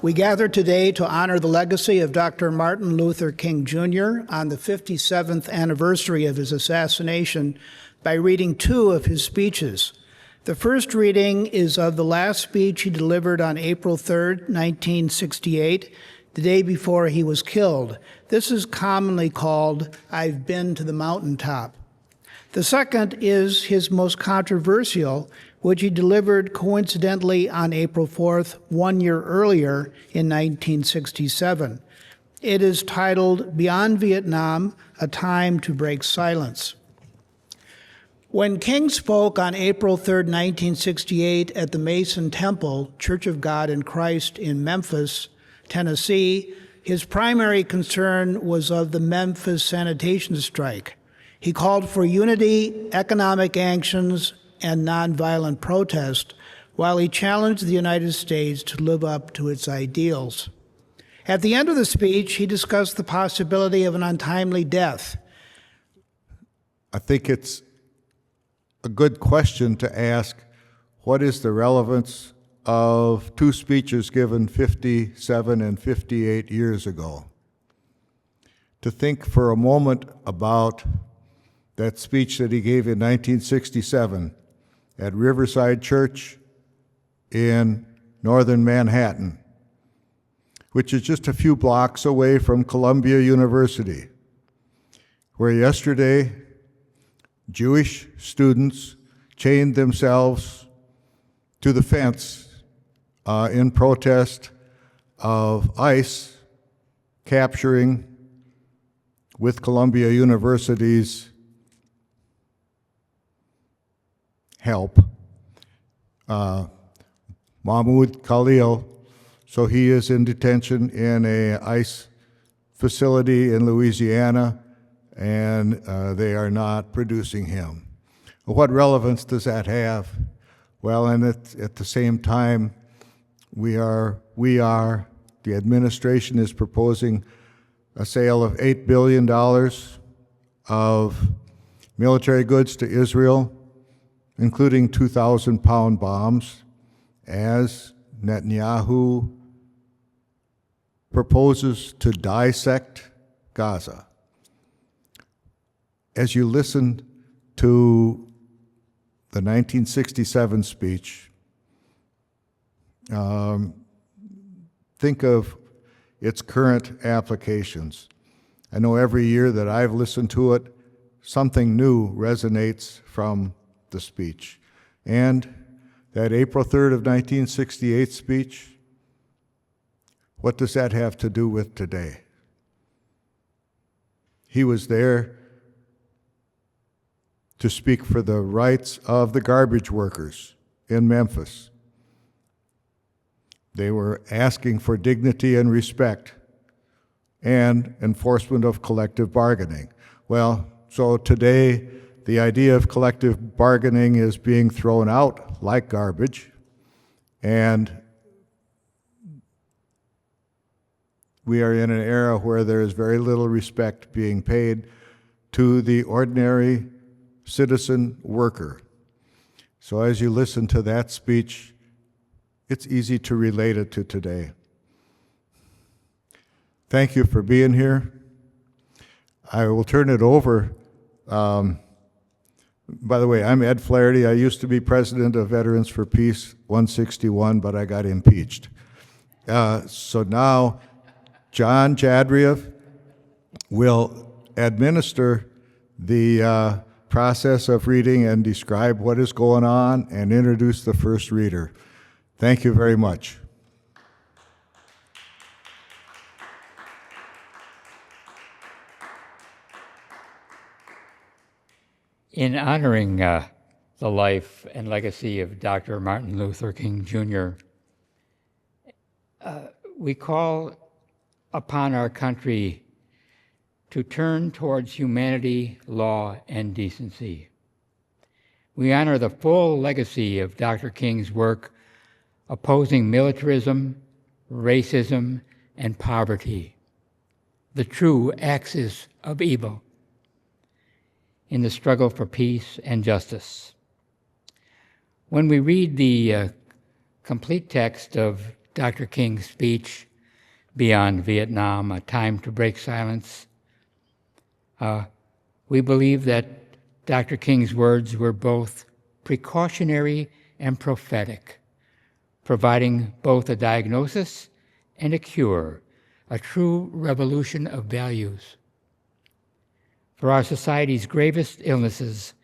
We gather today to honor the legacy of Dr. Martin Luther King Jr. on the 57th anniversary of his assassination by reading two of his speeches. The first reading is of the last speech he delivered on April 3, 1968, the day before he was killed. This is commonly called, "I've Been to the Mountaintop." The second is his most controversial, which he delivered coincidentally on April 4th, 1 year earlier in 1967. It is titled, "Beyond Vietnam, A Time to Break Silence." When King spoke on April 3rd, 1968 at the Mason Temple, Church of God in Christ in Memphis, Tennessee, his primary concern was of the Memphis sanitation strike. He called for unity, economic actions, and nonviolent protest, while he challenged the United States to live up to its ideals. At the end of the speech, he discussed the possibility of an untimely death. I think it's a good question to ask, what is the relevance of two speeches given 57 and 58 years ago? To think for a moment about that speech that he gave in 1967 at Riverside Church in northern Manhattan, which is just a few blocks away from Columbia University, where yesterday Jewish students chained themselves to the fence in protest of ICE capturing, with Columbia University's help, Mahmoud Khalil. So he is in detention in a ICE facility in Louisiana, and they are not producing him. What relevance does that have? Well, and at the same time, the administration is proposing a sale of $8 billion of military goods to Israel, including 2,000-pound bombs, as Netanyahu proposes to dissect Gaza. As you listen to the 1967 speech, think of its current applications. I know every year that I've listened to it, something new resonates from the speech. And that April 3rd of 1968 speech, what does that have to do with today? He was there to speak for the rights of the garbage workers in Memphis. They were asking for dignity and respect and enforcement of collective bargaining. Well, so today, the idea of collective bargaining is being thrown out like garbage, and we are in an era where there is very little respect being paid to the ordinary citizen worker. So as you listen to that speech, it's easy to relate it to today. Thank you for being here. I will turn it over. By the way, I'm Ed Flaherty. I used to be president of Veterans for Peace 161, but I got impeached. So now John Jadriev will administer the process of reading and describe what is going on and introduce the first reader. Thank you very much. In honoring the life and legacy of Dr. Martin Luther King Jr., we call upon our country to turn towards humanity, law, and decency. We honor the full legacy of Dr. King's work opposing militarism, racism, and poverty, the true axis of evil, in the struggle for peace and justice. When we read the complete text of Dr. King's speech, Beyond Vietnam, A Time to Break Silence. We believe that Dr. King's words were both precautionary and prophetic, providing both a diagnosis and a cure, a true revolution of values. For our society's gravest illnesses,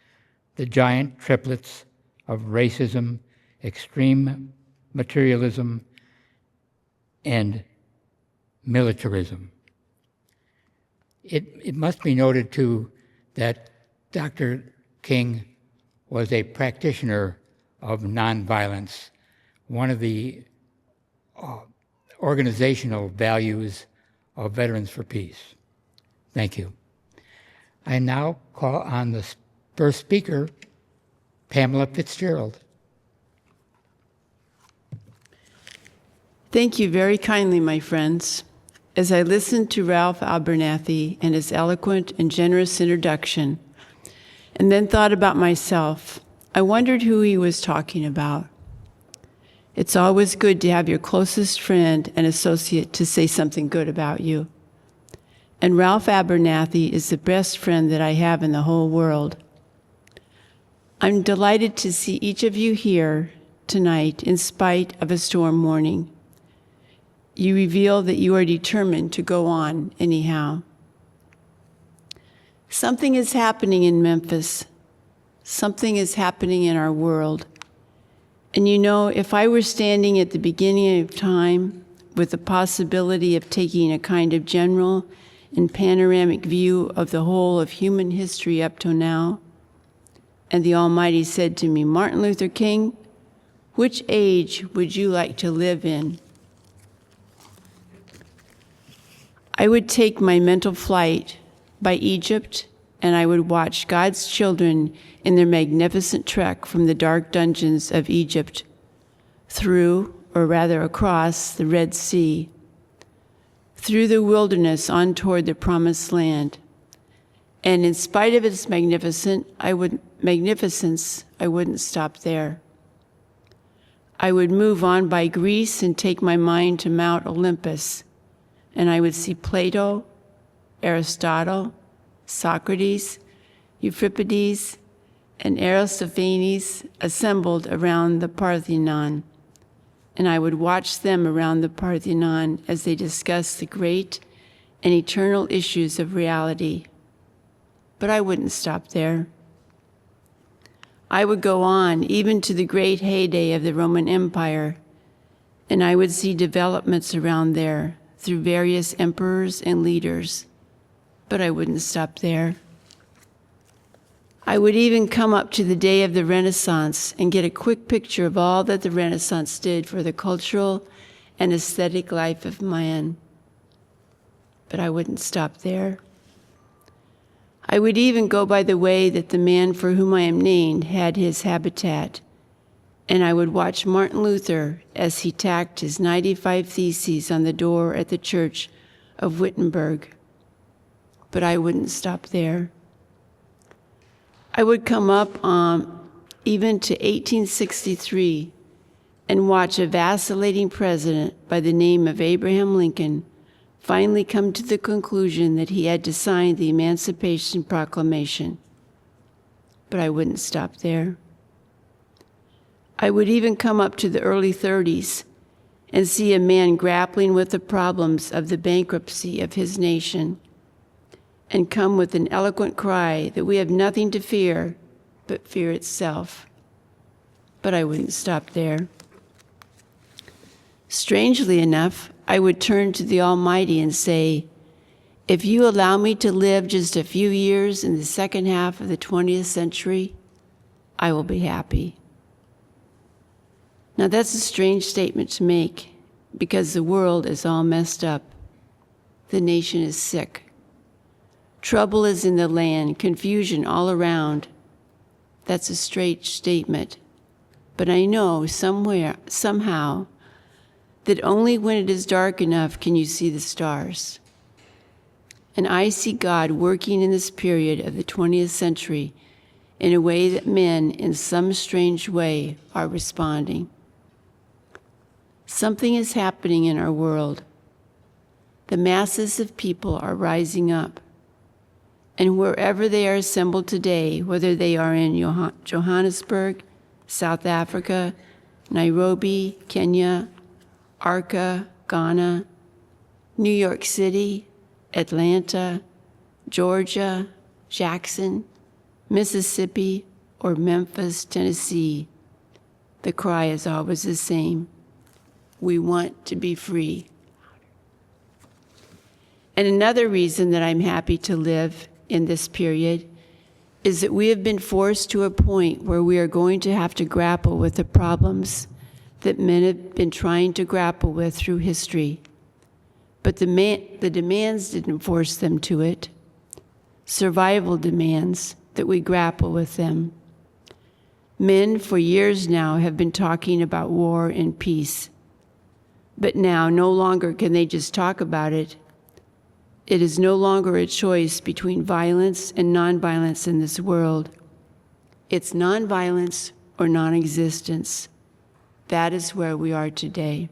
the giant triplets of racism, extreme materialism, and militarism. It must be noted, too, that Dr. King was a practitioner of nonviolence, one of the organizational values of Veterans for Peace. Thank you. I now call on the first speaker, Pamela Fitzgerald. Thank you very kindly, my friends. As I listened to Ralph Abernathy and his eloquent and generous introduction, and then thought about myself, I wondered who he was talking about. It's always good to have your closest friend and associate to say something good about you. And Ralph Abernathy is the best friend that I have in the whole world. I'm delighted to see each of you here tonight in spite of a storm warning. You reveal that you are determined to go on anyhow. Something is happening in Memphis. Something is happening in our world. And you know, if I were standing at the beginning of time with the possibility of taking a kind of general and panoramic view of the whole of human history up to now, and the Almighty said to me, Martin Luther King, which age would you like to live in? I would take my mental flight by Egypt, and I would watch God's children in their magnificent trek from the dark dungeons of Egypt through, or rather across, the Red Sea, through the wilderness on toward the Promised Land. And in spite of its magnificence, I wouldn't stop there. I would move on by Greece and take my mind to Mount Olympus, and I would see Plato, Aristotle, Socrates, Euripides, and Aristophanes assembled around the Parthenon, and I would watch them around the Parthenon as they discussed the great and eternal issues of reality. But I wouldn't stop there. I would go on even to the great heyday of the Roman Empire, and I would see developments around there through various emperors and leaders. But I wouldn't stop there. I would even come up to the day of the Renaissance and get a quick picture of all that the Renaissance did for the cultural and aesthetic life of man. But I wouldn't stop there. I would even go by the way that the man for whom I am named had his habitat, and I would watch Martin Luther as he tacked his 95 Theses on the door at the church of Wittenberg. But I wouldn't stop there. I would come up even to 1863 and watch a vacillating president by the name of Abraham Lincoln finally come to the conclusion that he had to sign the Emancipation Proclamation. But I wouldn't stop there. I would even come up to the early 30s and see a man grappling with the problems of the bankruptcy of his nation, and come with an eloquent cry that we have nothing to fear but fear itself. But I wouldn't stop there. Strangely enough, I would turn to the Almighty and say, if you allow me to live just a few years in the second half of the 20th century, I will be happy. Now that's a strange statement to make, because the world is all messed up. The nation is sick. Trouble is in the land, confusion all around. That's a strange statement. But I know somehow, that only when it is dark enough can you see the stars. And I see God working in this period of the 20th century in a way that men, in some strange way, are responding. Something is happening in our world. The masses of people are rising up. And wherever they are assembled today, whether they are in Johannesburg, South Africa, Nairobi, Kenya, Arca, Ghana, New York City, Atlanta, Georgia, Jackson, Mississippi, or Memphis, Tennessee, the cry is always the same. We want to be free. And another reason that I'm happy to live in this period is that we have been forced to a point where we are going to have to grapple with the problems that men have been trying to grapple with through history. But the demands didn't force them to it. Survival demands that we grapple with them. Men for years now have been talking about war and peace. But now no longer can they just talk about it. It is no longer a choice between violence and nonviolence in this world. It's nonviolence or non-existence. That is where we are today.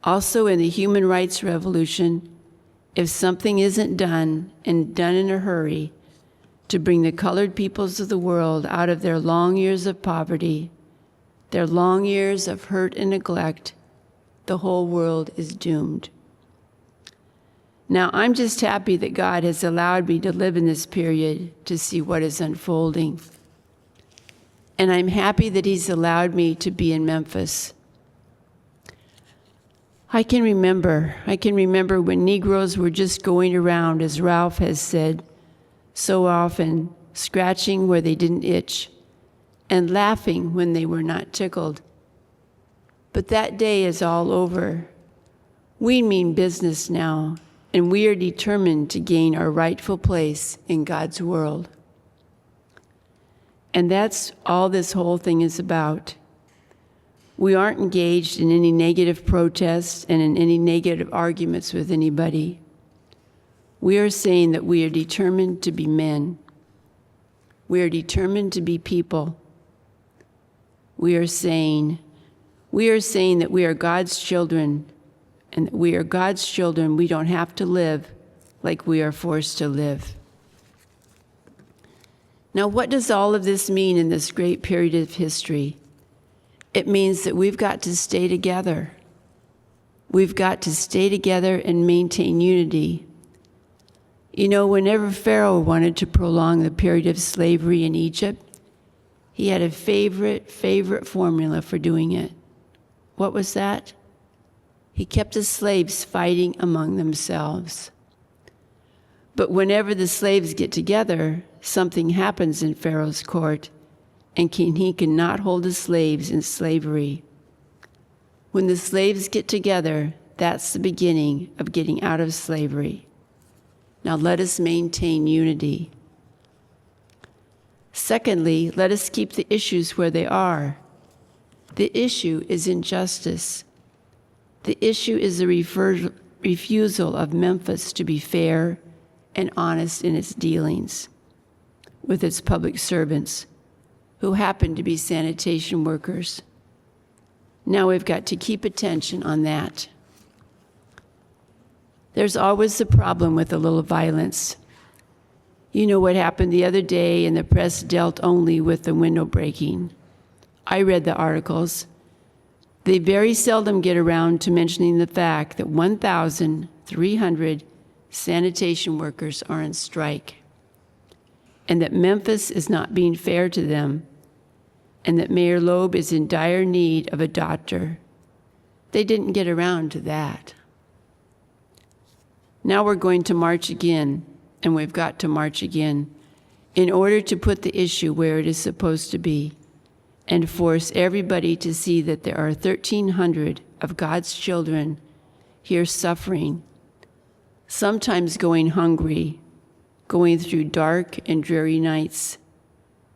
Also, in the human rights revolution, if something isn't done, and done in a hurry, to bring the colored peoples of the world out of their long years of poverty, their long years of hurt and neglect, the whole world is doomed. Now, I'm just happy that God has allowed me to live in this period to see what is unfolding. And I'm happy that He's allowed me to be in Memphis. I can remember when Negroes were just going around, as Ralph has said, so often, scratching where they didn't itch and laughing when they were not tickled. But that day is all over. We mean business now, and we are determined to gain our rightful place in God's world. And that's all this whole thing is about. We aren't engaged in any negative protests and in any negative arguments with anybody. We are saying that we are determined to be men. We are determined to be people. We are saying that we are God's children, and that we are God's children. We don't have to live like we are forced to live. Now, what does all of this mean in this great period of history? It means that we've got to stay together. We've got to stay together and maintain unity. You know, whenever Pharaoh wanted to prolong the period of slavery in Egypt, he had a favorite formula for doing it. What was that? He kept the slaves fighting among themselves. But whenever the slaves get together, something happens in Pharaoh's court, and he cannot hold the slaves in slavery. When the slaves get together, that's the beginning of getting out of slavery. Now let us maintain unity. Secondly, let us keep the issues where they are. The issue is injustice. The issue is the refusal of Memphis to be fair and honest in its dealings with its public servants, who happen to be sanitation workers. Now we've got to keep attention on that. There's always the problem with a little violence. You know what happened the other day, and the press dealt only with the window breaking. I read the articles. They very seldom get around to mentioning the fact that 1,300 sanitation workers are on strike, and that Memphis is not being fair to them, and that Mayor Loeb is in dire need of a doctor. They didn't get around to that. Now we're going to march again, and we've got to march again, in order to put the issue where it is supposed to be, and force everybody to see that there are 1,300 of God's children here suffering, sometimes going hungry, going through dark and dreary nights,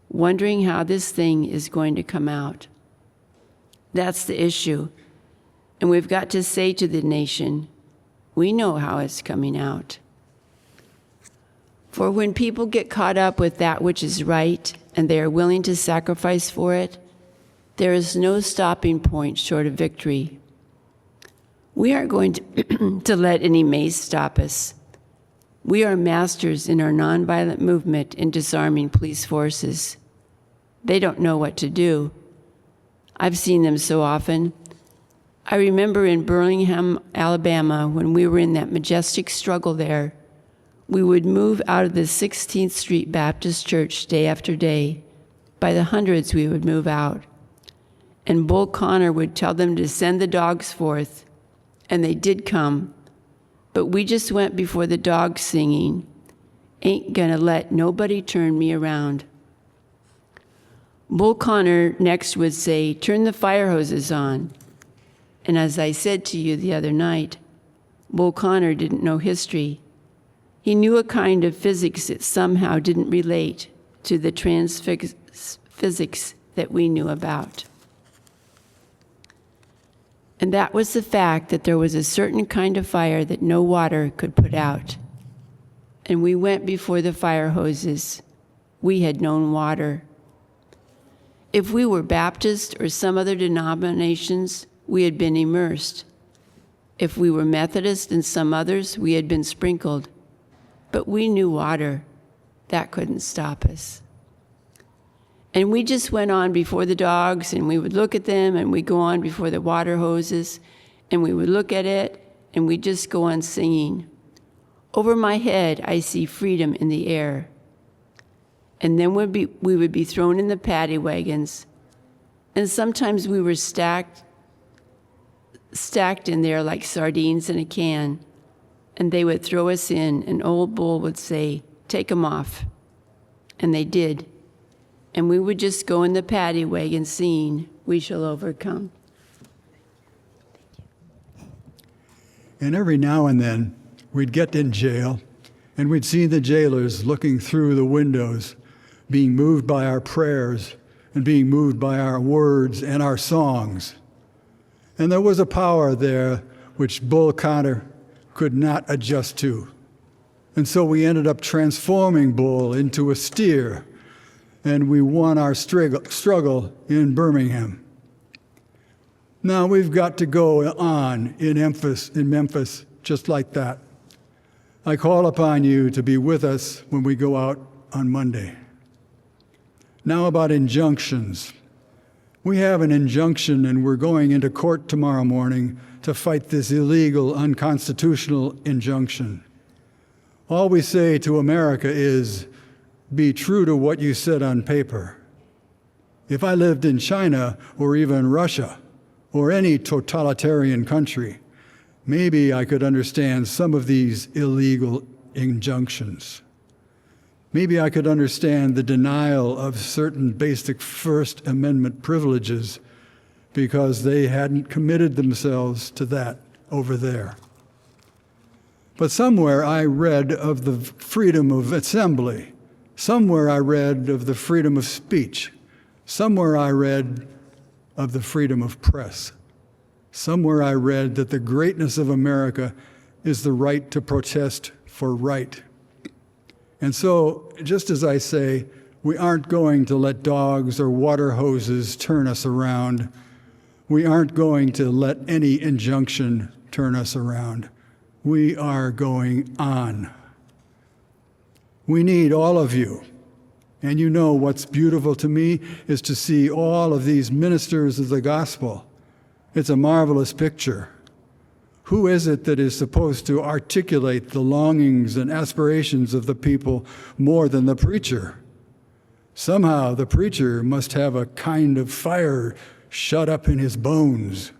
wondering how this thing is going to come out. That's the issue. And we've got to say to the nation, we know how it's coming out. For when people get caught up with that which is right and they are willing to sacrifice for it, There is no stopping point short of victory. We aren't going to let any mace stop us. We are masters in our nonviolent movement in disarming police forces. They don't know what to do. I've seen them so often. I remember in Birmingham, Alabama, when we were in that majestic struggle there, we would move out of the 16th Street Baptist Church day after day. By the hundreds, we would move out. And Bull Connor would tell them to send the dogs forth, and they did come. But we just went before the dogs singing, "Ain't gonna let nobody turn me around." Bull Connor next would say, "Turn the fire hoses on." And as I said to you the other night, Bull Connor didn't know history. He knew a kind of physics that somehow didn't relate to the physics that we knew about. And that was the fact that there was a certain kind of fire that no water could put out. And we went before the fire hoses. We had known water. If we were Baptist or some other denominations, we had been immersed. If we were Methodist and some others, we had been sprinkled. But we knew water. That couldn't stop us. And we just went on before the dogs, and we would look at them, and we'd go on before the water hoses, and we would look at it, and we'd just go on singing. Over my head, I see freedom in the air. And then we would be thrown in the paddy wagons, and sometimes we were stacked in there like sardines in a can, and they would throw us in, and old Bull would say, "Take 'em off." And they did. And we would just go in the paddy wagon singing, "We shall overcome." And every now and then, we'd get in jail, and we'd see the jailers looking through the windows, being moved by our prayers and being moved by our words and our songs. And there was a power there which Bull Connor could not adjust to. And so we ended up transforming Bull into a steer, and we won our struggle in Birmingham. Now we've got to go on in Memphis, just like that. I call upon you to be with us when we go out on Monday. Now about injunctions. We have an injunction, and we're going into court tomorrow morning to fight this illegal, unconstitutional injunction. All we say to America is, be true to what you said on paper. If I lived in China or even Russia or any totalitarian country, maybe I could understand some of these illegal injunctions. Maybe I could understand the denial of certain basic First Amendment privileges because they hadn't committed themselves to that over there. But somewhere I read of the freedom of assembly. Somewhere I read of the freedom of speech. Somewhere I read of the freedom of press. Somewhere I read that the greatness of America is the right to protest for right. And so, just as I say, we aren't going to let dogs or water hoses turn us around. We aren't going to let any injunction turn us around. We are going on. We need all of you. And you know what's beautiful to me is to see all of these ministers of the gospel. It's a marvelous picture. Who is it that is supposed to articulate the longings and aspirations of the people more than the preacher? Somehow the preacher must have a kind of fire shut up in his bones.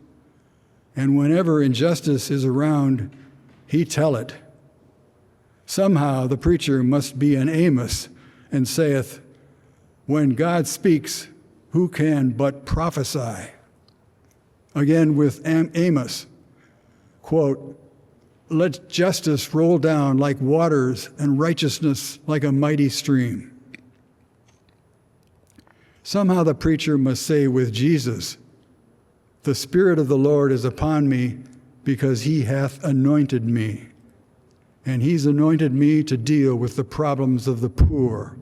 And whenever injustice is around, he tell it. Somehow the preacher must be an Amos and saith, when God speaks, who can but prophesy? Again with Amos, quote, let justice roll down like waters and righteousness like a mighty stream. Somehow the preacher must say with Jesus, the Spirit of the Lord is upon me because he hath anointed me. And he's anointed me to deal with the problems of the poor.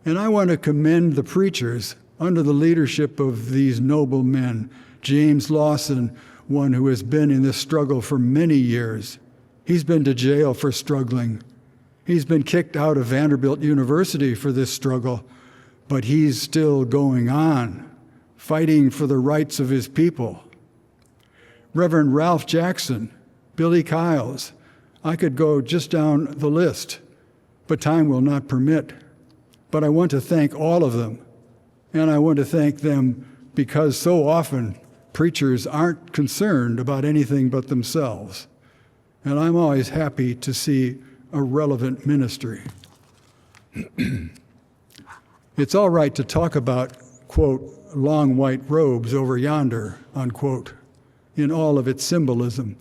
And I want to commend the preachers under the leadership of these noble men. James Lawson, one who has been in this struggle for many years. He's been to jail for struggling. He's been kicked out of Vanderbilt University for this struggle, but he's still going on, fighting for the rights of his people. Reverend Ralph Jackson, Billy Kiles, I could go just down the list, but time will not permit. But I want to thank all of them, and I want to thank them because so often preachers aren't concerned about anything but themselves. And I'm always happy to see a relevant ministry. It's all right to talk about, quote, long white robes over yonder, unquote, in all of its symbolism.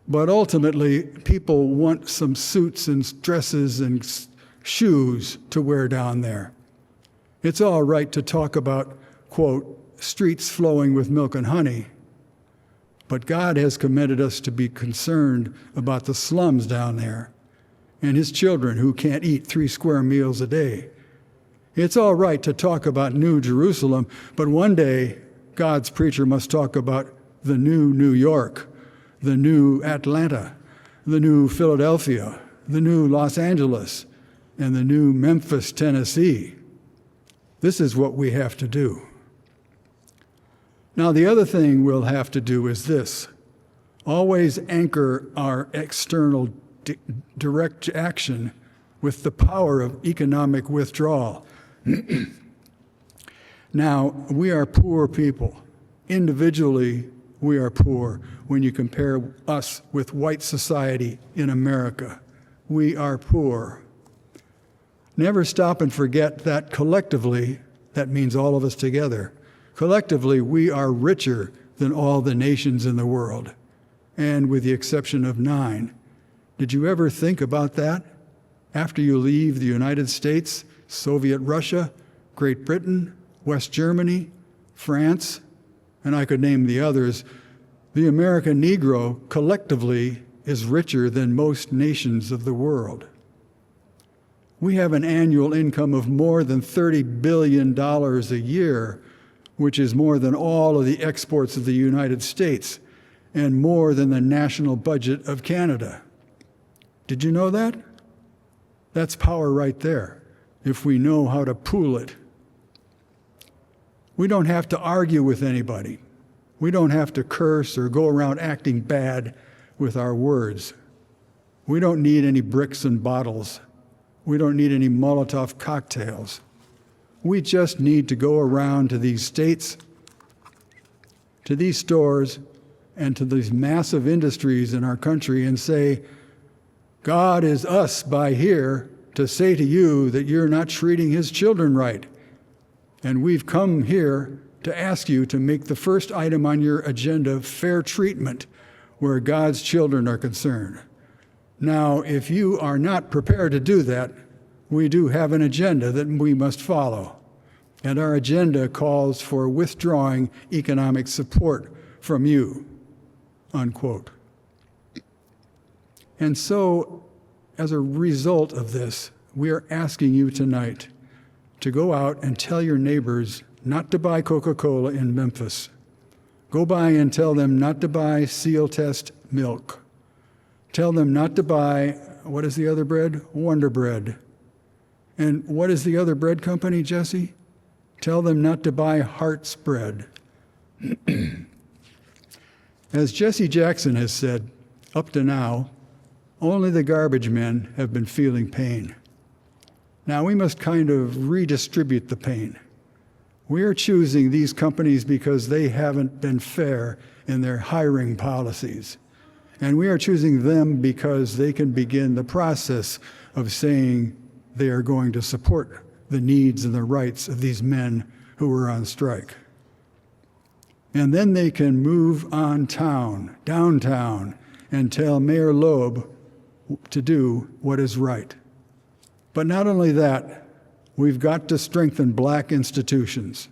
But ultimately, people want some suits and dresses and shoes to wear down there. It's all right to talk about, quote, streets flowing with milk and honey. But God has commanded us to be concerned about the slums down there and his children who can't eat 3 square meals a day. It's all right to talk about New Jerusalem, but one day God's preacher must talk about the new New York, the new Atlanta, the new Philadelphia, the new Los Angeles, and the new Memphis, Tennessee. This is what we have to do. Now, the other thing we'll have to do is this: always anchor our external direct action with the power of economic withdrawal. Now, we are poor people. Individually, we are poor when you compare us with white society in America. We are poor. Never stop and forget that collectively, that means all of us together, collectively, we are richer than all the nations in the world, and with the exception of 9. Did you ever think about that? After you leave the United States, Soviet Russia, Great Britain, West Germany, France, and I could name the others, the American Negro collectively is richer than most nations of the world. We have an annual income of more than $30 billion a year, which is more than all of the exports of the United States and more than the national budget of Canada. Did you know that? That's power right there, if we know how to pool it. We don't have to argue with anybody. We don't have to curse or go around acting bad with our words. We don't need any bricks and bottles. We don't need any Molotov cocktails. We just need to go around to these states, to these stores, and to these massive industries in our country and say, God is us by here to say to you that you're not treating his children right. And we've come here to ask you to make the first item on your agenda fair treatment where God's children are concerned. Now, if you are not prepared to do that, we do have an agenda that we must follow. And our agenda calls for withdrawing economic support from you, unquote. And so, as a result of this, we are asking you tonight to go out and tell your neighbors not to buy Coca-Cola in Memphis. Go by and tell them not to buy Seal Test milk. Tell them not to buy, what is the other bread? Wonder Bread. And what is the other bread company, Jesse? Tell them not to buy Hart's bread. As Jesse Jackson has said, up to now, only the garbage men have been feeling pain. Now we must kind of redistribute the pain. We are choosing these companies because they haven't been fair in their hiring policies. And we are choosing them because they can begin the process of saying they are going to support the needs and the rights of these men who are on strike. And then they can move on downtown, and tell Mayor Loeb to do what is right. But not only that, we've got to strengthen black institutions.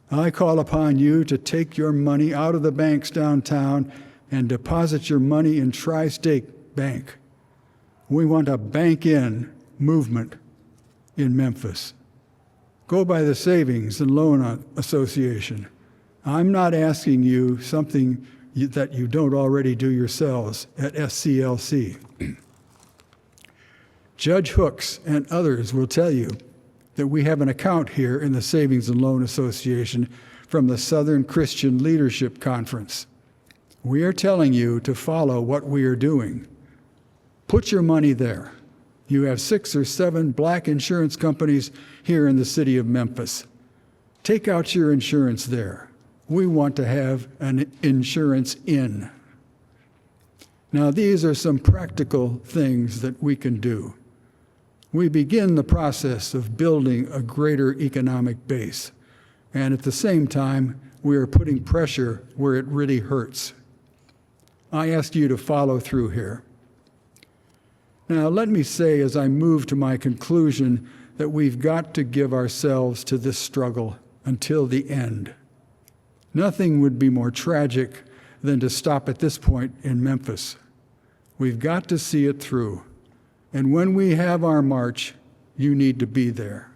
I call upon you to take your money out of the banks downtown and deposit your money in Tri-State Bank. We want a bank-in movement in Memphis. Go by the Savings and Loan Association. I'm not asking you something that you don't already do yourselves at SCLC. Judge Hooks and others will tell you that we have an account here in the Savings and Loan Association from the Southern Christian Leadership Conference. We are telling you to follow what we are doing. Put your money there. You have 6 or 7 black insurance companies here in the city of Memphis. Take out your insurance there. We want to have an insurance in. Now, these are some practical things that we can do. We begin the process of building a greater economic base, and at the same time, we are putting pressure where it really hurts. I ask you to follow through here. Now, let me say as I move to my conclusion that we've got to give ourselves to this struggle until the end. Nothing would be more tragic than to stop at this point in Memphis. We've got to see it through. And when we have our march, you need to be there.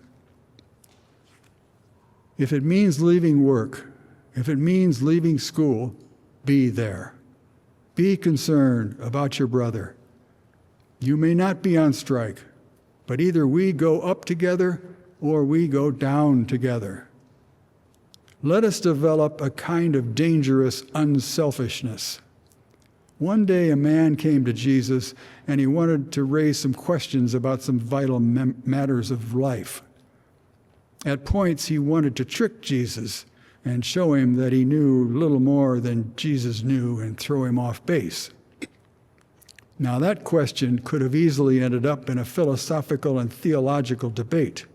If it means leaving work, if it means leaving school, be there. Be concerned about your brother. You may not be on strike, but either we go up together or we go down together. Let us develop a kind of dangerous unselfishness. One day a man came to Jesus and he wanted to raise some questions about some vital matters of life. At points he wanted to trick Jesus and show him that he knew little more than Jesus knew and throw him off base. Now, that question could have easily ended up in a philosophical and theological debate.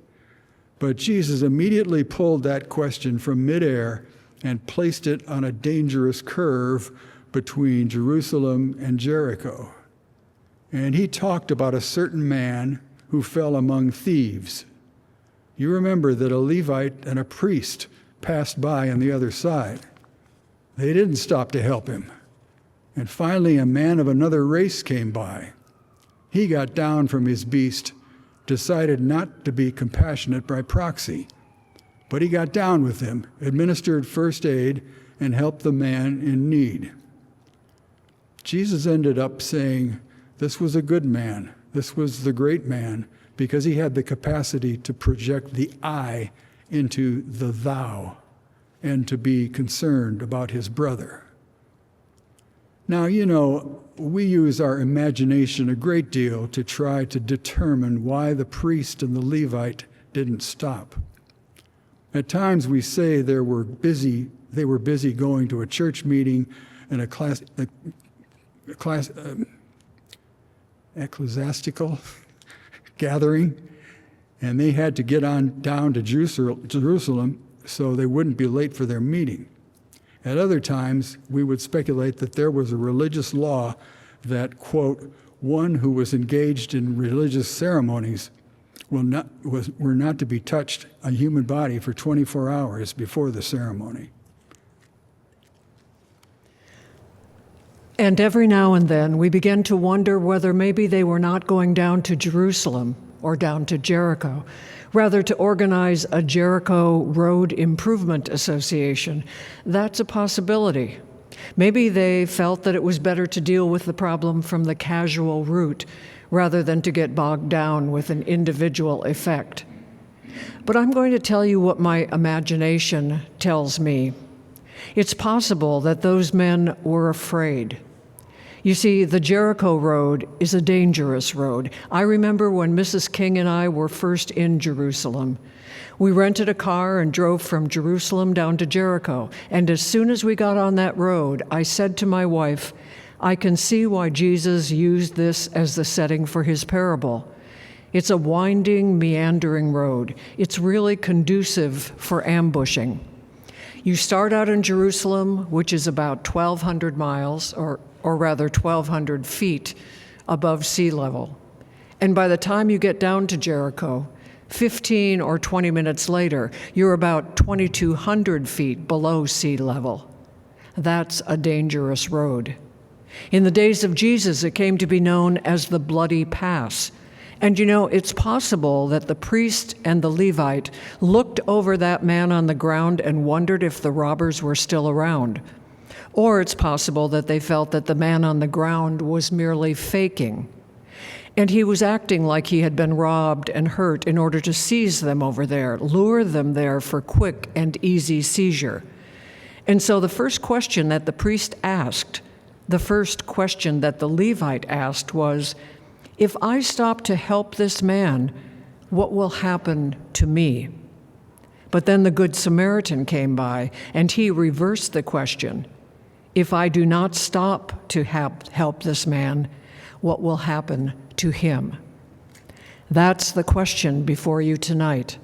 But Jesus immediately pulled that question from midair and placed it on a dangerous curve between Jerusalem and Jericho. And he talked about a certain man who fell among thieves. You remember that a Levite and a priest passed by on the other side. They didn't stop to help him. And finally, a man of another race came by. He got down from his beast, decided not to be compassionate by proxy, but he got down with him, administered first aid, and helped the man in need. Jesus ended up saying, this was a good man, this was the great man, because he had the capacity to project the I into the thou and to be concerned about his brother. Now, you know, we use our imagination a great deal to try to determine why the priest and the Levite didn't stop. At times we say they were busy going to a church meeting and a ecclesiastical gathering, and they had to get on down to Jerusalem so they wouldn't be late for their meeting. At other times, we would speculate that there was a religious law that, quote, one who was engaged in religious ceremonies were not to be touched a human body for 24 hours before the ceremony. And every now and then, we begin to wonder whether maybe they were not going down to Jerusalem or down to Jericho, rather to organize a Jericho Road Improvement Association. That's a possibility. Maybe they felt that it was better to deal with the problem from the casual route rather than to get bogged down with an individual effect. But I'm going to tell you what my imagination tells me. It's possible that those men were afraid. You see, the Jericho Road is a dangerous road. I remember when Mrs. King and I were first in Jerusalem. We rented a car and drove from Jerusalem down to Jericho. And as soon as we got on that road, I said to my wife, I can see why Jesus used this as the setting for his parable. It's a winding, meandering road. It's really conducive for ambushing. You start out in Jerusalem, which is about 1,200 miles, or rather 1,200 feet above sea level. And by the time you get down to Jericho, 15 or 20 minutes later, you're about 2,200 feet below sea level. That's a dangerous road. In the days of Jesus, it came to be known as the Bloody Pass, And you know, it's possible that the priest and the Levite looked over that man on the ground and wondered if the robbers were still around. Or it's possible that they felt that the man on the ground was merely faking, and he was acting like he had been robbed and hurt in order to seize them over there, lure them there for quick and easy seizure. And so the first question that the priest asked, the first question that the Levite asked was, if I stop to help this man, what will happen to me? But then the Good Samaritan came by, and he reversed the question. If I do not stop to help this man, what will happen to him? That's the question before you tonight.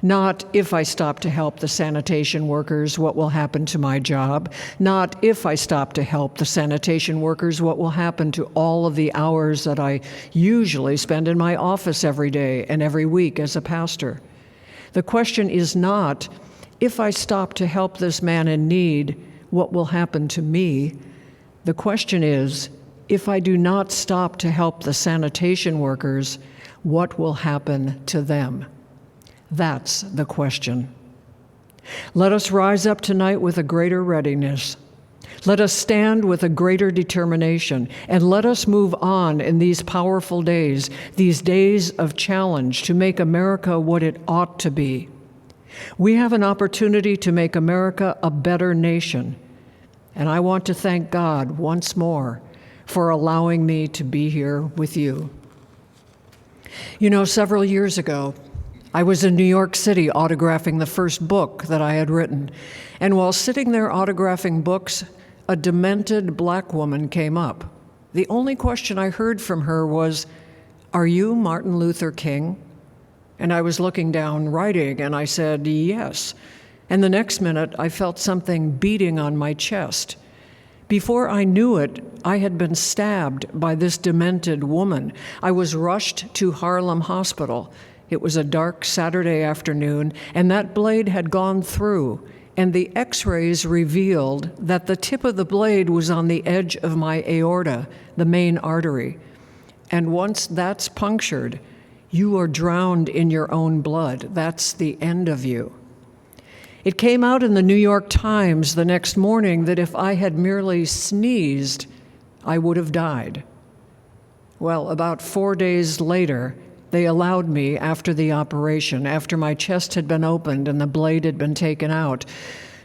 Not if I stop to help the sanitation workers, what will happen to my job? Not if I stop to help the sanitation workers, what will happen to all of the hours that I usually spend in my office every day and every week as a pastor. The question is not, if I stop to help this man in need, what will happen to me? The question is, if I do not stop to help the sanitation workers, what will happen to them? That's the question. Let us rise up tonight with a greater readiness. Let us stand with a greater determination, and let us move on in these powerful days, these days of challenge, to make America what it ought to be. We have an opportunity to make America a better nation, and I want to thank God once more for allowing me to be here with you. You know, several years ago, I was in New York City autographing the first book that I had written, and while sitting there autographing books, a demented black woman came up. The only question I heard from her was, "Are you Martin Luther King?" And I was looking down writing, and I said, "Yes." And the next minute, I felt something beating on my chest. Before I knew it, I had been stabbed by this demented woman. I was rushed to Harlem Hospital. It was a dark Saturday afternoon, and that blade had gone through, and the x-rays revealed that the tip of the blade was on the edge of my aorta, the main artery. And once that's punctured, you are drowned in your own blood. That's the end of you. It came out in the New York Times the next morning that if I had merely sneezed, I would have died. Well, about 4 days later, they allowed me, after the operation, after my chest had been opened and the blade had been taken out,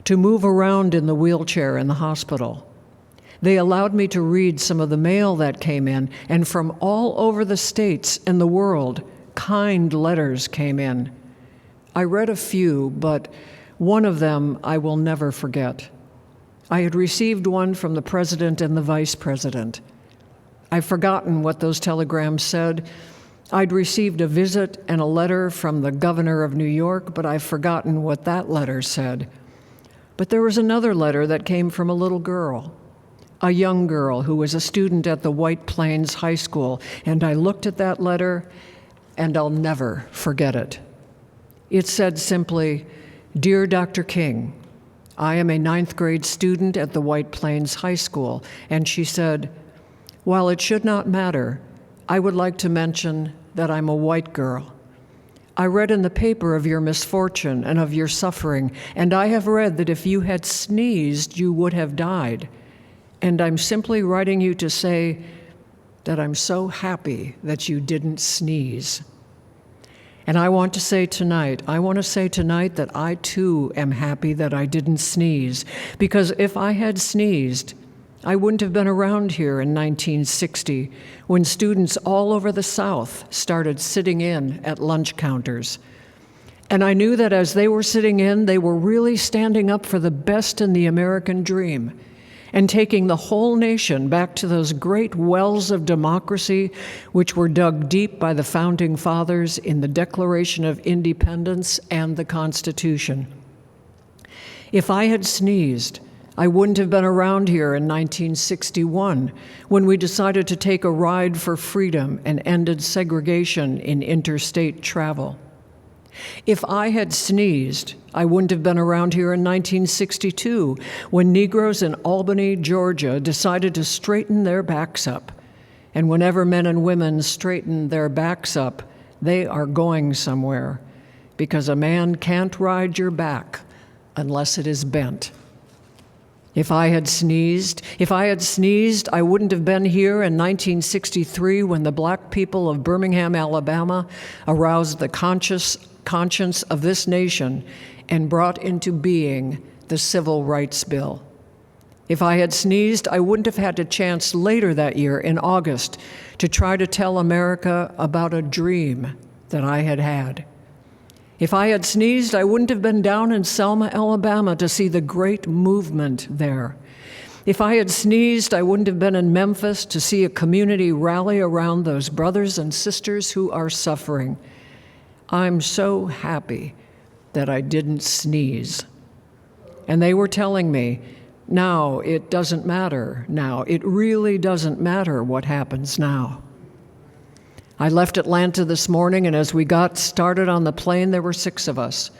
to move around in the wheelchair in the hospital. They allowed me to read some of the mail that came in, and from all over the states and the world, kind letters came in. I read a few, but one of them I will never forget. I had received one from the president and the vice president. I've forgotten what those telegrams said. I'd received a visit and a letter from the governor of New York, but I've forgotten what that letter said. But there was another letter that came from a little girl, a young girl who was a student at the White Plains High School, and I looked at that letter, and I'll never forget it. It said simply, "Dear Dr. King, I am a 9th grade student at the White Plains High School," and she said, "While it should not matter, I would like to mention that I'm a white girl. I read in the paper of your misfortune and of your suffering, and I have read that if you had sneezed, you would have died. And I'm simply writing you to say that I'm so happy that you didn't sneeze." And I want to say tonight that I too am happy that I didn't sneeze, because if I had sneezed, I wouldn't have been around here in 1960 when students all over the South started sitting in at lunch counters. And I knew that as they were sitting in, they were really standing up for the best in the American dream and taking the whole nation back to those great wells of democracy which were dug deep by the Founding Fathers in the Declaration of Independence and the Constitution. If I had sneezed, I wouldn't have been around here in 1961 when we decided to take a ride for freedom and ended segregation in interstate travel. If I had sneezed, I wouldn't have been around here in 1962 when Negroes in Albany, Georgia decided to straighten their backs up. And whenever men and women straighten their backs up, they are going somewhere, because a man can't ride your back unless it is bent. If I had sneezed, I wouldn't have been here in 1963 when the black people of Birmingham, Alabama aroused the conscience of this nation and brought into being the Civil Rights Bill. If I had sneezed, I wouldn't have had a chance later that year in August to try to tell America about a dream that I had had. If I had sneezed, I wouldn't have been down in Selma, Alabama to see the great movement there. If I had sneezed, I wouldn't have been in Memphis to see a community rally around those brothers and sisters who are suffering. I'm so happy that I didn't sneeze. And they were telling me, now it doesn't matter now. It really doesn't matter what happens now. I left Atlanta this morning, and as we got started on the plane, there were 6 of us.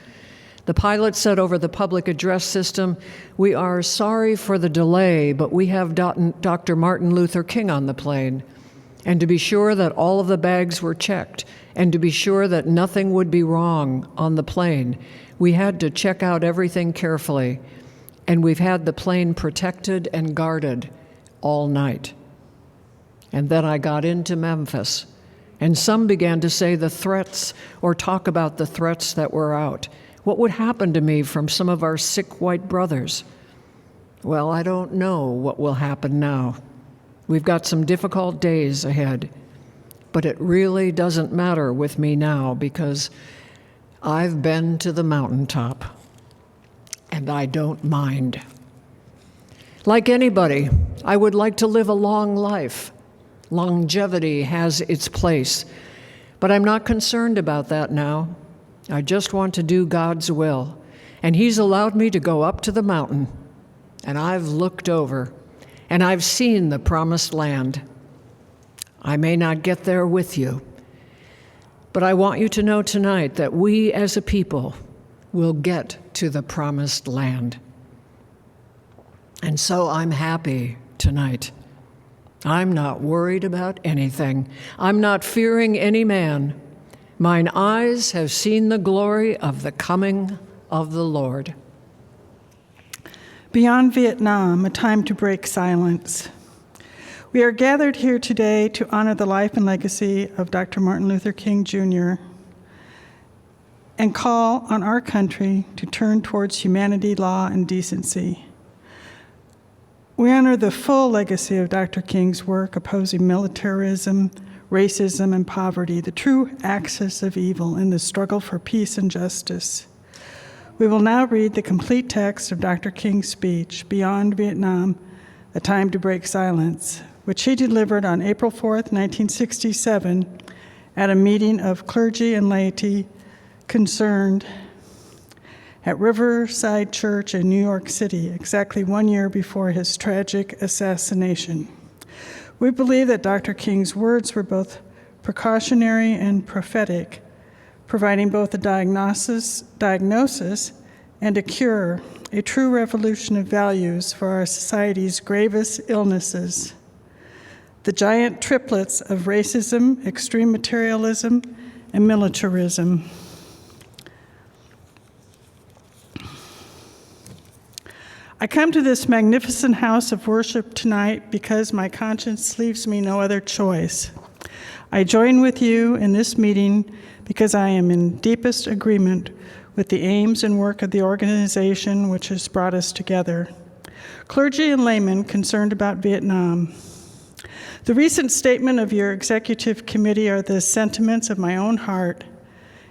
The pilot said over the public address system, "We are sorry for the delay, but we have Dr. Martin Luther King on the plane." And to be sure that all of the bags were checked, and to be sure that nothing would be wrong on the plane, we had to check out everything carefully. And we've had the plane protected and guarded all night. And then I got into Memphis. And some began to say the threats or talk about the threats that were out. What would happen to me from some of our sick white brothers? Well, I don't know what will happen now. We've got some difficult days ahead. But it really doesn't matter with me now because I've been to the mountaintop. And I don't mind. Like anybody, I would like to live a long life. Longevity has its place, but I'm not concerned about that now. I just want to do God's will, and He's allowed me to go up to the mountain, and I've looked over, and I've seen the promised land. I may not get there with you, but I want you to know tonight that we as a people will get to the promised land. And so I'm happy tonight. I'm not worried about anything. I'm not fearing any man. Mine eyes have seen the glory of the coming of the Lord. Beyond Vietnam, a time to break silence. We are gathered here today to honor the life and legacy of Dr. Martin Luther King Jr. and call on our country to turn towards humanity, law, and decency. We honor the full legacy of Dr. King's work opposing militarism, racism, and poverty, the true axis of evil in the struggle for peace and justice. We will now read the complete text of Dr. King's speech, Beyond Vietnam, A Time to Break Silence, which he delivered on April 4th, 1967, at a meeting of clergy and laity concerned at Riverside Church in New York City, exactly 1 year before his tragic assassination. We believe that Dr. King's words were both precautionary and prophetic, providing both a diagnosis and a cure, a true revolution of values for our society's gravest illnesses. The giant triplets of racism, extreme materialism, and militarism. I come to this magnificent house of worship tonight because my conscience leaves me no other choice. I join with you in this meeting because I am in deepest agreement with the aims and work of the organization which has brought us together. Clergy and laymen concerned about Vietnam. The recent statement of your executive committee are the sentiments of my own heart,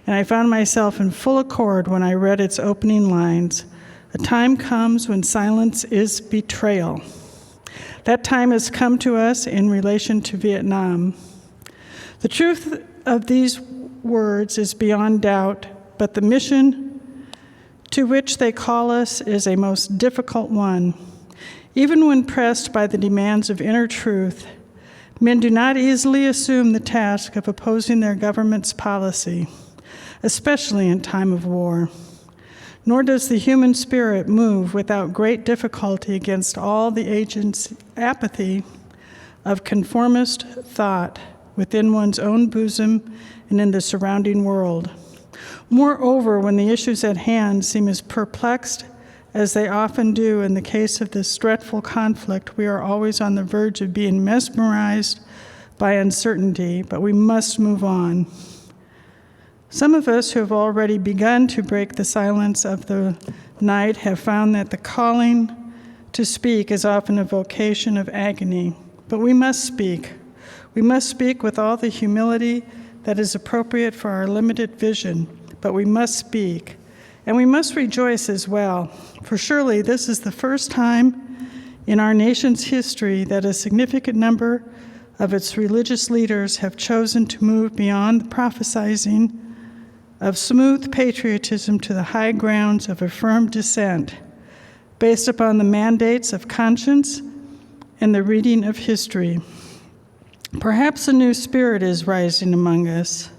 and I found myself in full accord when I read its opening lines. A time comes when silence is betrayal. That time has come to us in relation to Vietnam. The truth of these words is beyond doubt, but the mission to which they call us is a most difficult one. Even when pressed by the demands of inner truth, men do not easily assume the task of opposing their government's policy, especially in time of war. Nor does the human spirit move without great difficulty against all the agents' apathy, of conformist thought within one's own bosom and in the surrounding world. Moreover, when the issues at hand seem as perplexed as they often do in the case of this dreadful conflict, we are always on the verge of being mesmerized by uncertainty, but we must move on. Some of us who have already begun to break the silence of the night have found that the calling to speak is often a vocation of agony, but we must speak. We must speak with all the humility that is appropriate for our limited vision, but we must speak. And we must rejoice as well, for surely this is the first time in our nation's history that a significant number of its religious leaders have chosen to move beyond the prophesizing of smooth patriotism to the high grounds of a firm dissent, based upon the mandates of conscience and the reading of history. Perhaps a new spirit is rising among us.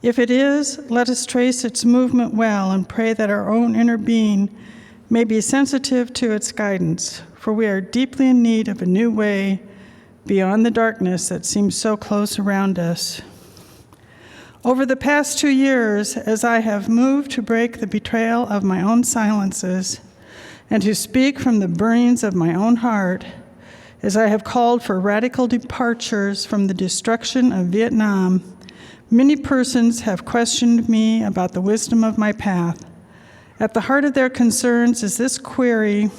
If it is, let us trace its movement well and pray that our own inner being may be sensitive to its guidance, for we are deeply in need of a new way beyond the darkness that seems so close around us. Over the past 2 years, as I have moved to break the betrayal of my own silences and to speak from the burnings of my own heart, as I have called for radical departures from the destruction of Vietnam, many persons have questioned me about the wisdom of my path. At the heart of their concerns is this query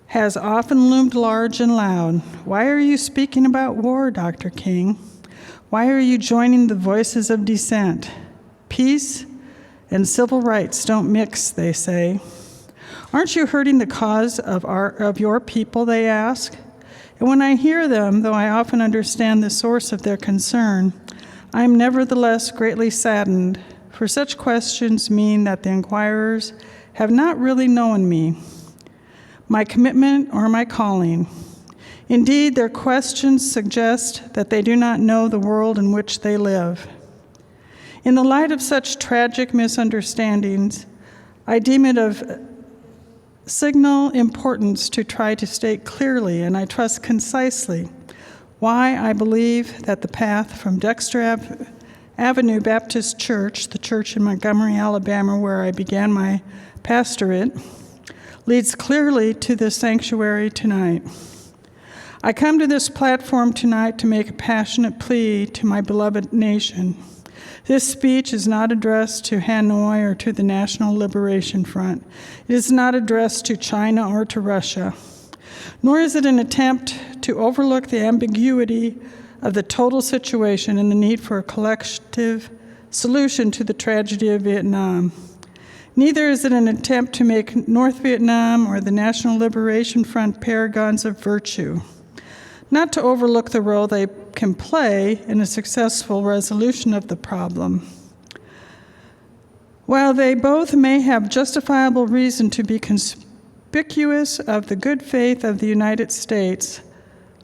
has often loomed large and loud. Why are you speaking about war, Dr. King? Why are you joining the voices of dissent? Peace and civil rights don't mix, they say. Aren't you hurting the cause of your people, they ask? And when I hear them, though I often understand the source of their concern, I am nevertheless greatly saddened, for such questions mean that the inquirers have not really known me, my commitment, or my calling. Indeed, their questions suggest that they do not know the world in which they live. In the light of such tragic misunderstandings, I deem it of signal importance to try to state clearly, and I trust concisely, why I believe that the path from Dexter Avenue Baptist Church, the church in Montgomery, Alabama, where I began my pastorate, leads clearly to this sanctuary tonight. I come to this platform tonight to make a passionate plea to my beloved nation. This speech is not addressed to Hanoi or to the National Liberation Front. It is not addressed to China or to Russia, nor is it an attempt to overlook the ambiguity of the total situation and the need for a collective solution to the tragedy of Vietnam. Neither is it an attempt to make North Vietnam or the National Liberation Front paragons of virtue, not to overlook the role they can play in a successful resolution of the problem. While they both may have justifiable reason to be conspicuous of the good faith of the United States,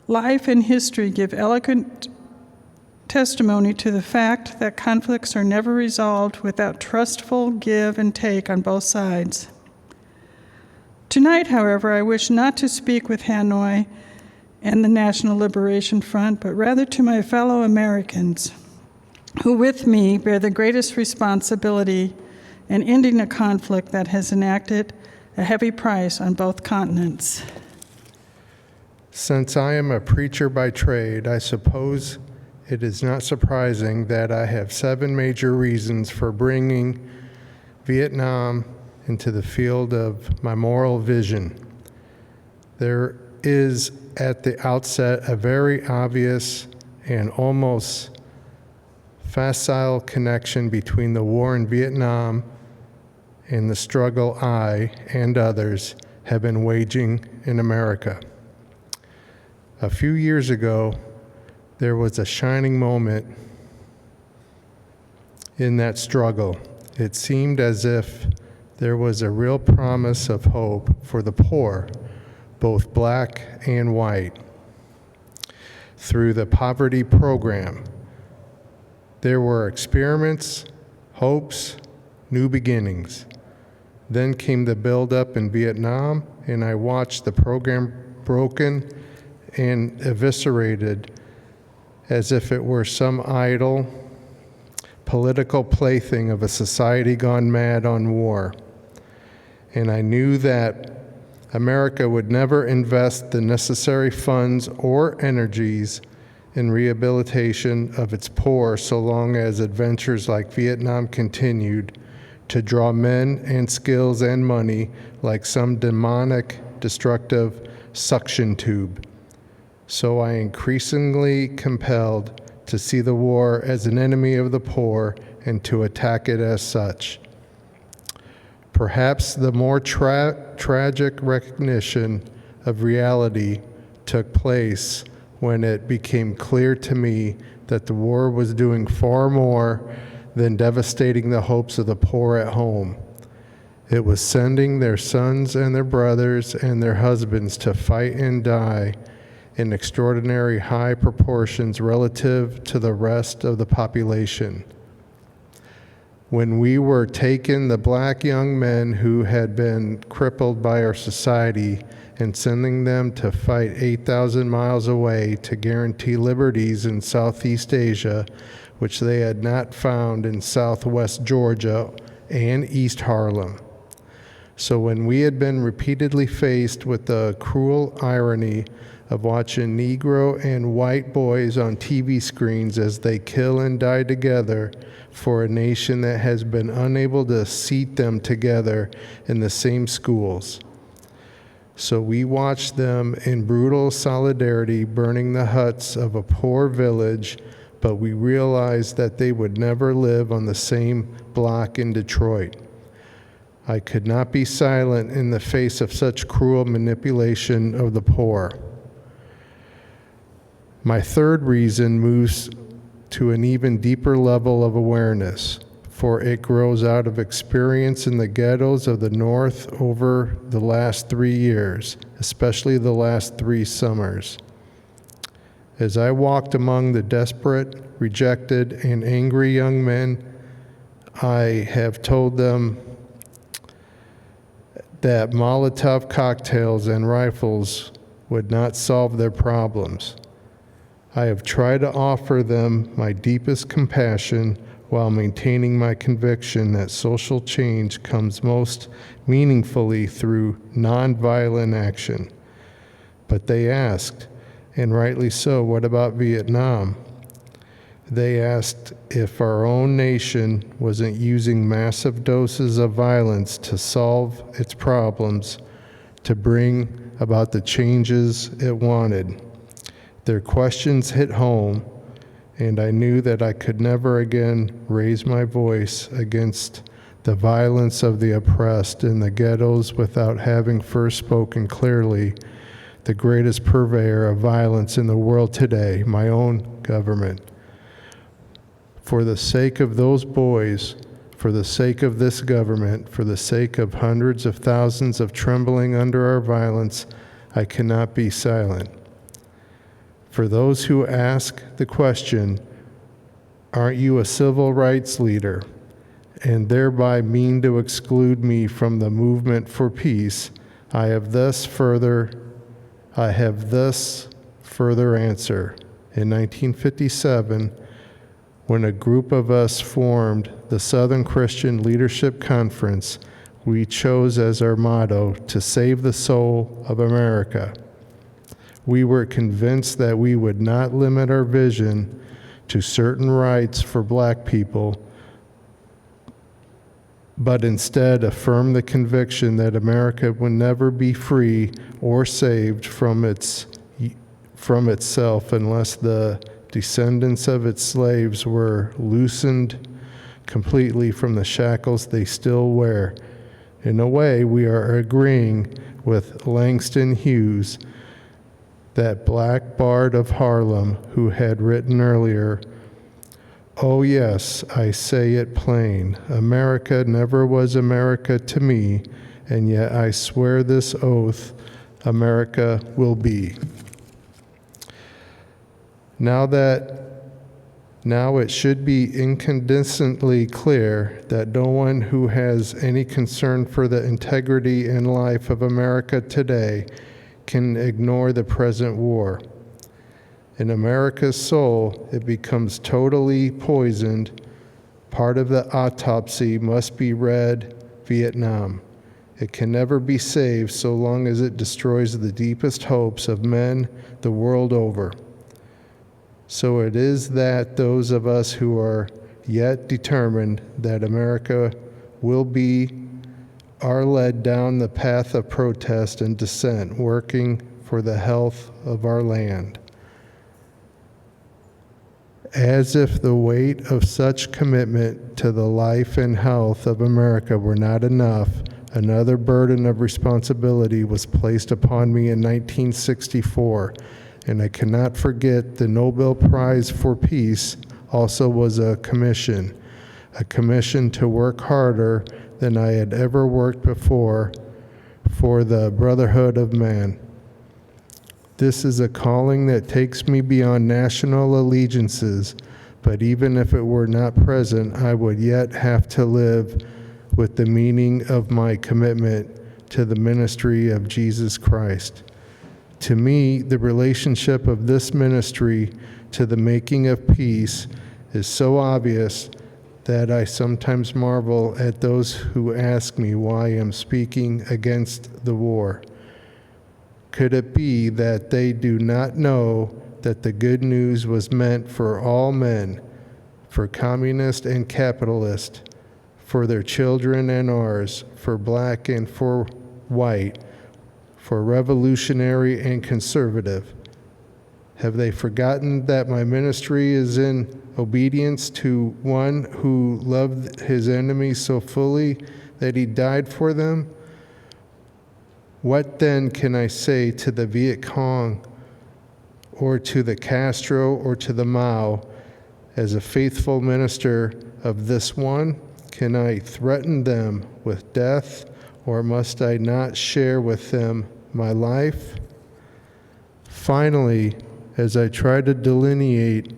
life and history give eloquent testimony to the fact that conflicts are never resolved without trustful give and take on both sides. Tonight, however, I wish not to speak with Hanoi and the National Liberation Front, but rather to my fellow Americans, who with me bear the greatest responsibility in ending a conflict that has enacted a heavy price on both continents. Since I am a preacher by trade, I suppose it is not surprising that I have 7 major reasons for bringing Vietnam into the field of my moral vision. There is at the outset a very obvious and almost facile connection between the war in Vietnam and the struggle I and others have been waging in America. A few years ago, there was a shining moment in that struggle. It seemed as if there was a real promise of hope for the poor, both black and white. Through the poverty program, there were experiments, hopes, new beginnings. Then came the buildup in Vietnam, and I watched the program broken and eviscerated as if it were some idle political plaything of a society gone mad on war. And I knew that America would never invest the necessary funds or energies in rehabilitation of its poor so long as adventures like Vietnam continued to draw men and skills and money like some demonic, destructive suction tube. So I increasingly compelled to see the war as an enemy of the poor and to attack it as such. Perhaps the more tragic recognition of reality took place when it became clear to me that the war was doing far more than devastating the hopes of the poor at home. It was sending their sons and their brothers and their husbands to fight and die in extraordinary high proportions relative to the rest of the population. When we were taking the black young men who had been crippled by our society and sending them to fight 8,000 miles away to guarantee liberties in Southeast Asia, which they had not found in Southwest Georgia and East Harlem. So when we had been repeatedly faced with the cruel irony of watching Negro and white boys on TV screens as they kill and die together for a nation that has been unable to seat them together in the same schools. So we watched them in brutal solidarity burning the huts of a poor village, but we realized that they would never live on the same block in Detroit. I could not be silent in the face of such cruel manipulation of the poor. My third reason moves to an even deeper level of awareness, for it grows out of experience in the ghettos of the North over the last 3 years, especially the last 3 summers. As I walked among the desperate, rejected, and angry young men, I have told them that Molotov cocktails and rifles would not solve their problems. I have tried to offer them my deepest compassion while maintaining my conviction that social change comes most meaningfully through nonviolent action. But they asked, and rightly so, what about Vietnam? They asked if our own nation wasn't using massive doses of violence to solve its problems, to bring about the changes it wanted. Their questions hit home, and I knew that I could never again raise my voice against the violence of the oppressed in the ghettos without having first spoken clearly the greatest purveyor of violence in the world today, my own government. For the sake of those boys, for the sake of this government, for the sake of hundreds of thousands of trembling under our violence, I cannot be silent. For those who ask the question, aren't you a civil rights leader, and thereby mean to exclude me from the movement for peace, I have thus further answer. In 1957, when a group of us formed the Southern Christian Leadership Conference, we chose as our motto to save the soul of America. We were convinced that we would not limit our vision to certain rights for black people, but instead affirm the conviction that America would never be free or saved from itself unless the descendants of its slaves were loosened completely from the shackles they still wear. In a way, we are agreeing with Langston Hughes, that black bard of Harlem, who had written earlier, "Oh yes, I say it plain, America never was America to me, and yet I swear this oath, America will be." Now it should be incandescently clear that no one who has any concern for the integrity and life of America today can ignore the present war. In America's soul, it becomes totally poisoned. Part of the autopsy must be read Vietnam. It can never be saved so long as it destroys the deepest hopes of men the world over. So it is that those of us who are yet determined that America will be are led down the path of protest and dissent, working for the health of our land. As if the weight of such commitment to the life and health of America were not enough, another burden of responsibility was placed upon me in 1964, and I cannot forget the Nobel Prize for Peace also was a commission to work harder than I had ever worked before for the brotherhood of man. This is a calling that takes me beyond national allegiances, but even if it were not present, I would yet have to live with the meaning of my commitment to the ministry of Jesus Christ. To me, the relationship of this ministry to the making of peace is so obvious that I sometimes marvel at those who ask me why I am speaking against the war. Could it be that they do not know that the good news was meant for all men, for communist and capitalist, for their children and ours, for black and for white, for revolutionary and conservative? Have they forgotten that my ministry is in obedience to one who loved his enemies so fully that he died for them? What then can I say to the Viet Cong or to the Castro or to the Mao as a faithful minister of this one? Can I threaten them with death, or must I not share with them my life? Finally, as I try to delineate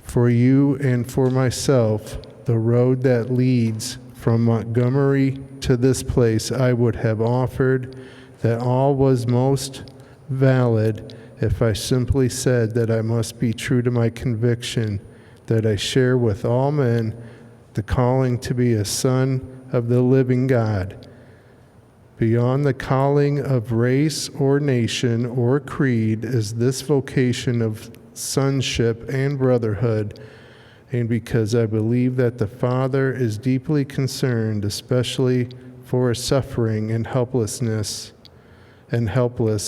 for you and for myself the road that leads from Montgomery to this place, I would have offered that all was most valid if I simply said that I must be true to my conviction that I share with all men the calling to be a son of the living God. Beyond the calling of race or nation or creed is this vocation of sonship and brotherhood, and because I believe that the Father is deeply concerned, especially for his suffering and helpless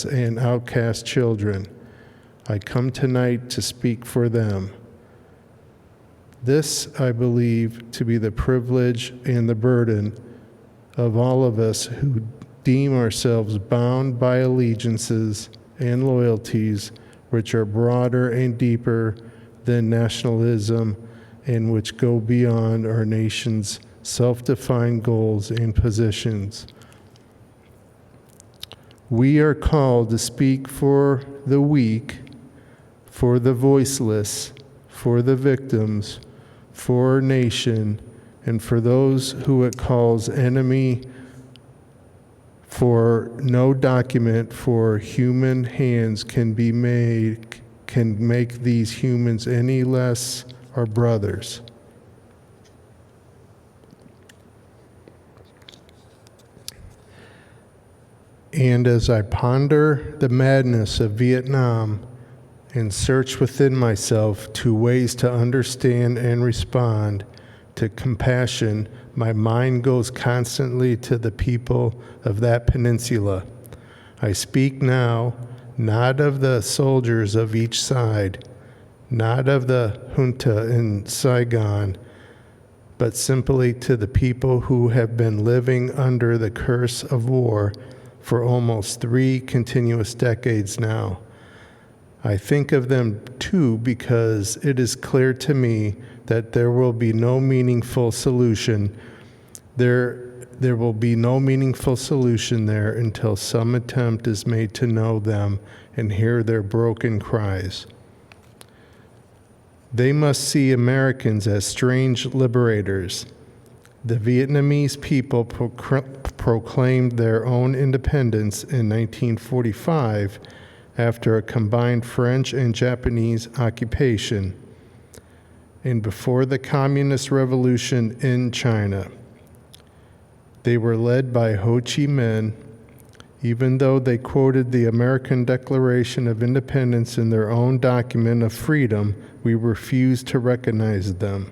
and outcast children, I come tonight to speak for them. This I believe to be the privilege and the burden of all of us who deem ourselves bound by allegiances and loyalties which are broader and deeper than nationalism and which go beyond our nation's self-defined goals and positions. We are called to speak for the weak, for the voiceless, for the victims, for our nation, and for those who it calls enemy, for no document for human hands can make these humans any less our brothers. And as I ponder the madness of Vietnam and search within myself to ways to understand and respond to compassion, my mind goes constantly to the people of that peninsula. I speak now not of the soldiers of each side, not of the junta in Saigon, but simply to the people who have been living under the curse of war for almost 3 continuous decades now. I think of them too because it is clear to me that there will be no meaningful solution. There will be no meaningful solution there until some attempt is made to know them and hear their broken cries. They must see Americans as strange liberators. The Vietnamese people proclaimed their own independence in 1945 after a combined French and Japanese occupation and before the Communist Revolution in China. They were led by Ho Chi Minh. Even though they quoted the American Declaration of Independence in their own document of freedom, we refused to recognize them.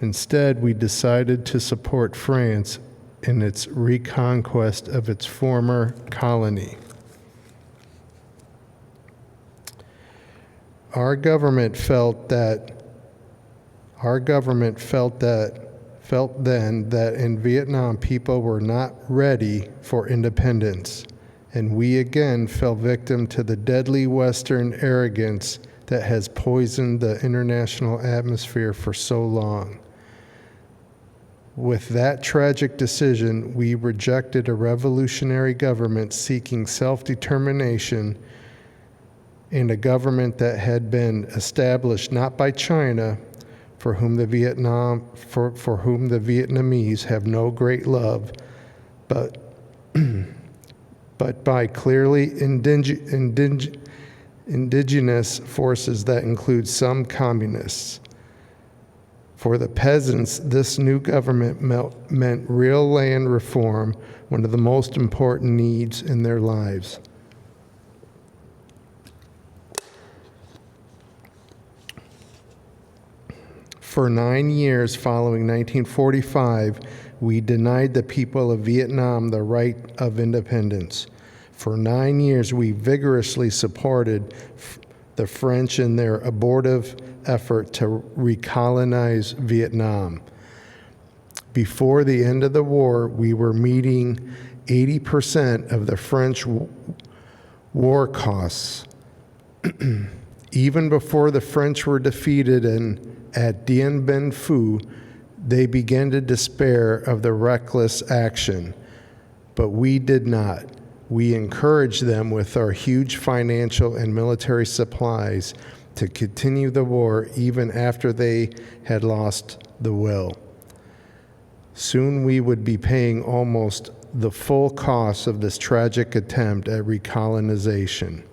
Instead, we decided to support France in its reconquest of its former colony. Our government felt then that in Vietnam people were not ready for independence, and we again fell victim to the deadly Western arrogance that has poisoned the international atmosphere for so long. With that tragic decision, we rejected a revolutionary government seeking self-determination and a government that had been established not by China, for whom the Vietnamese have no great love, but by clearly indigenous forces that include some communists. For the peasants, this new government meant real land reform, one of the most important needs in their lives. For 9 years following 1945, we denied the people of Vietnam the right of independence. For 9 years, we vigorously supported the French in their abortive effort to recolonize Vietnam. Before the end of the war, we were meeting 80% of the French war costs. Even before the French were defeated at Dien Bien Phu, they began to despair of the reckless action. But we did not. We encouraged them with our huge financial and military supplies to continue the war even after they had lost the will. Soon we would be paying almost the full cost of this tragic attempt at recolonization.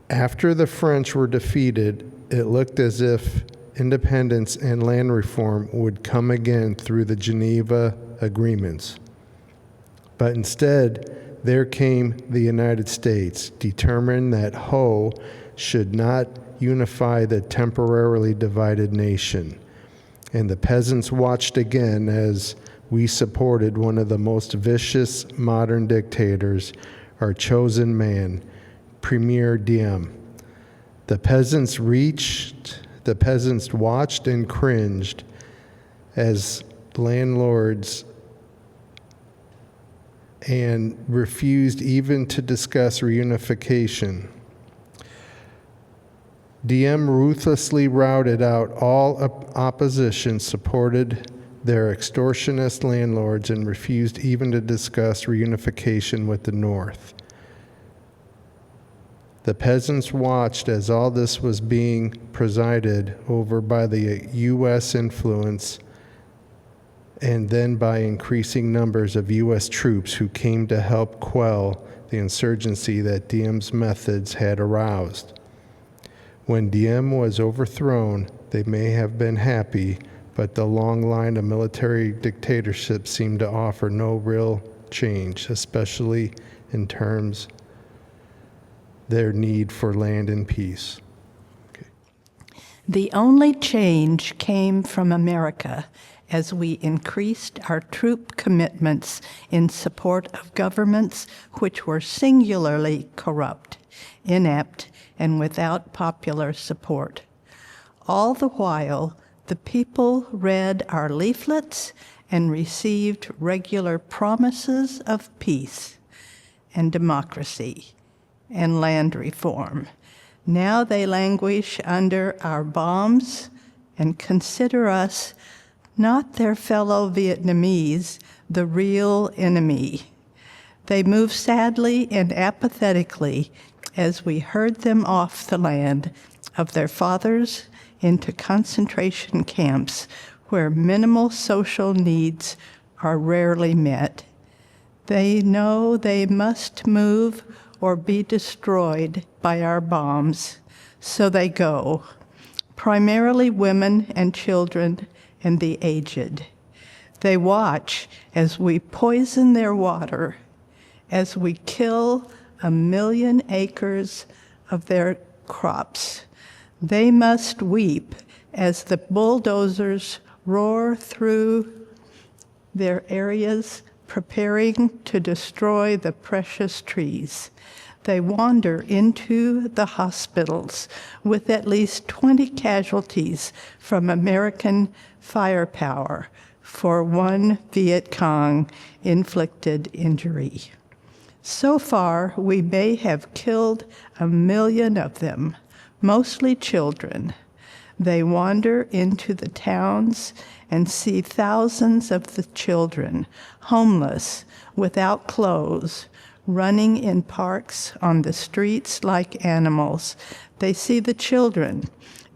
After the French were defeated, it looked as if independence and land reform would come again through the Geneva Agreements. But instead, there came the United States, determined that Ho should not unify the temporarily divided nation. And the peasants watched again as we supported one of the most vicious modern dictators, our chosen man, Premier Diem. The peasants watched and cringed as landlords and refused even to discuss reunification. Diem ruthlessly routed out all opposition, supported their extortionist landlords, and refused even to discuss reunification with the North. The peasants watched as all this was being presided over by the U.S. influence and then by increasing numbers of U.S. troops who came to help quell the insurgency that Diem's methods had aroused. When Diem was overthrown, they may have been happy, but the long line of military dictatorships seemed to offer no real change, especially in terms of their need for land and peace. Okay. The only change came from America as we increased our troop commitments in support of governments which were singularly corrupt, inept, and without popular support. All the while, the people read our leaflets and received regular promises of peace and democracy and land reform. Now they languish under our bombs and consider us, not their fellow Vietnamese, the real enemy. They move sadly and apathetically as we herd them off the land of their fathers into concentration camps where minimal social needs are rarely met. They know they must move or be destroyed by our bombs, so they go, primarily women and children and the aged. They watch as we poison their water, as we kill 1 million acres of their crops. They must weep as the bulldozers roar through their areas, preparing to destroy the precious trees. They wander into the hospitals with at least 20 casualties from American firepower for one Viet Cong inflicted injury. So far, we may have killed 1 million of them, mostly children. They wander into the towns and see thousands of the children, homeless, without clothes, running in parks on the streets like animals. They see the children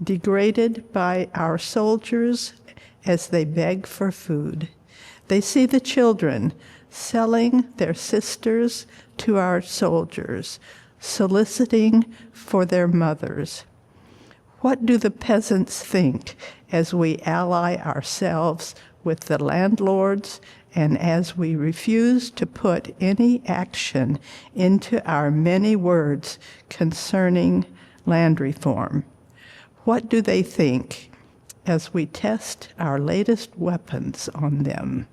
degraded by our soldiers as they beg for food. They see the children selling their sisters to our soldiers, soliciting for their mothers. What do the peasants think as we ally ourselves with the landlords and as we refuse to put any action into our many words concerning land reform? What do they think as we test our latest weapons on them?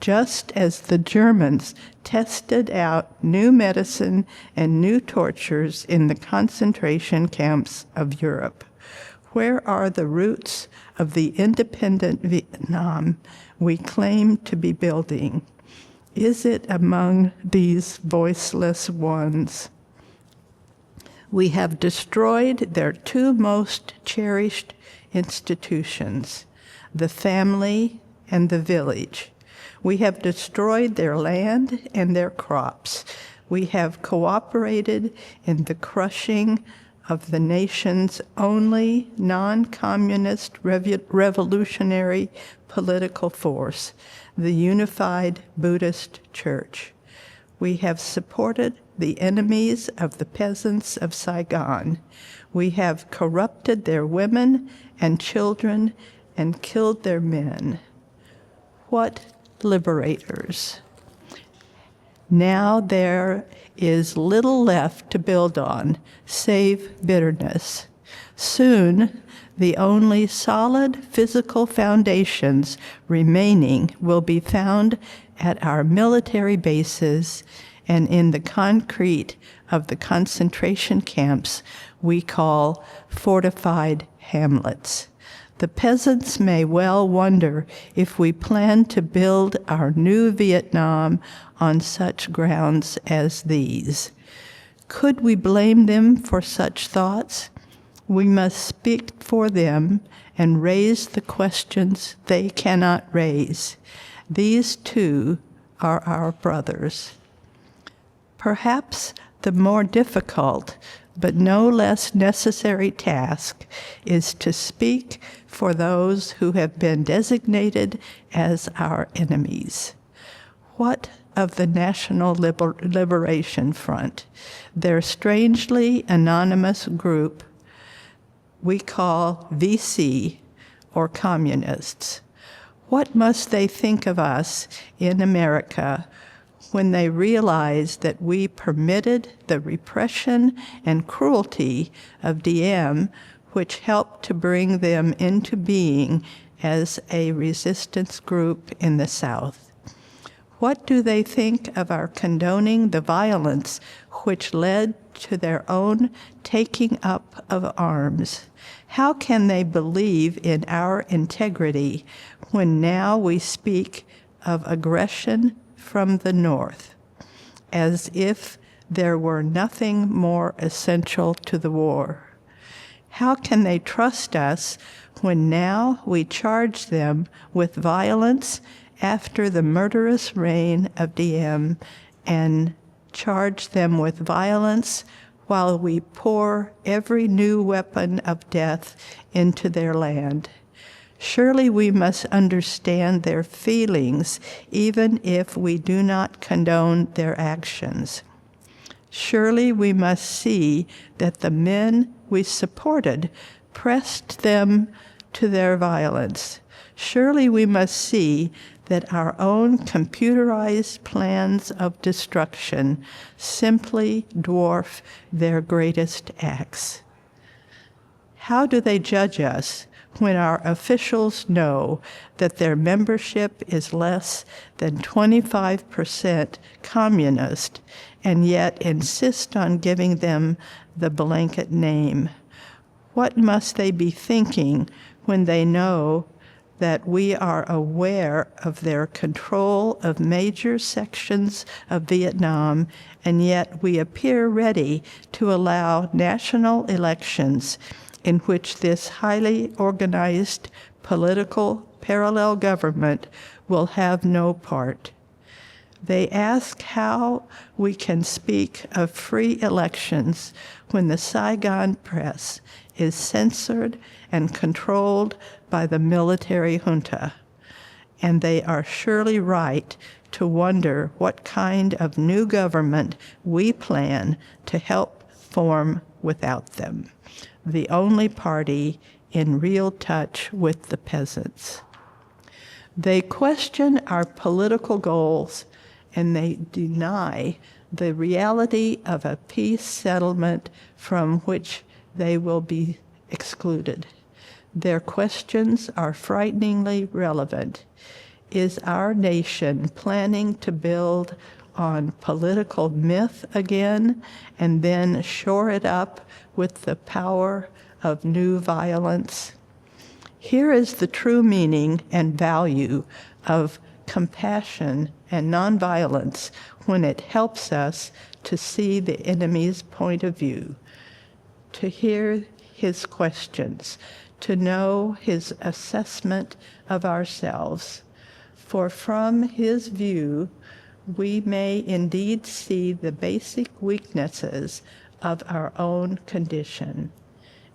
Just as the Germans tested out new medicine and new tortures in the concentration camps of Europe. Where are the roots of the independent Vietnam we claim to be building? Is it among these voiceless ones? We have destroyed their two most cherished institutions, the family and the village. We have destroyed their land and their crops. We have cooperated in the crushing of the nation's only non-communist revolutionary political force, the unified Buddhist Church. We have supported the enemies of the peasants of Saigon. We have corrupted their women and children and killed their men. What liberators! Now there is little left to build on, save bitterness. Soon, the only solid physical foundations remaining will be found at our military bases and in the concrete of the concentration camps we call fortified hamlets. The peasants may well wonder if we plan to build our new Vietnam on such grounds as these. Could we blame them for such thoughts? We must speak for them and raise the questions they cannot raise. These too are our brothers. Perhaps the more difficult but no less necessary task is to speak for those who have been designated as our enemies. What of the National Liberation Front, their strangely anonymous group we call VC, or communists? What must they think of us in America when they realize that we permitted the repression and cruelty of Diem, which helped to bring them into being as a resistance group in the South? What do they think of our condoning the violence which led to their own taking up of arms? How can they believe in our integrity when now we speak of aggression from the North, as if there were nothing more essential to the war? How can they trust us when now we charge them with violence after the murderous reign of Diem and charge them with violence while we pour every new weapon of death into their land? Surely we must understand their feelings, even if we do not condone their actions. Surely we must see that the men we supported pressed them to their violence. Surely we must see that our own computerized plans of destruction simply dwarf their greatest acts. How do they judge us when our officials know that their membership is less than 25% communist and yet insist on giving them the blanket name? What must they be thinking when they know that we are aware of their control of major sections of Vietnam, and yet we appear ready to allow national elections in which this highly organized political parallel government will have no part? They ask how we can speak of free elections when the Saigon press is censored and controlled by the military junta. And they are surely right to wonder what kind of new government we plan to help form without them, the only party in real touch with the peasants. They question our political goals, and they deny the reality of a peace settlement from which they will be excluded. Their questions are frighteningly relevant. Is our nation planning to build on political myth again and then shore it up with the power of new violence? Here is the true meaning and value of compassion and nonviolence when it helps us to see the enemy's point of view, to hear his questions, to know his assessment of ourselves. For from his view, we may indeed see the basic weaknesses of our own condition.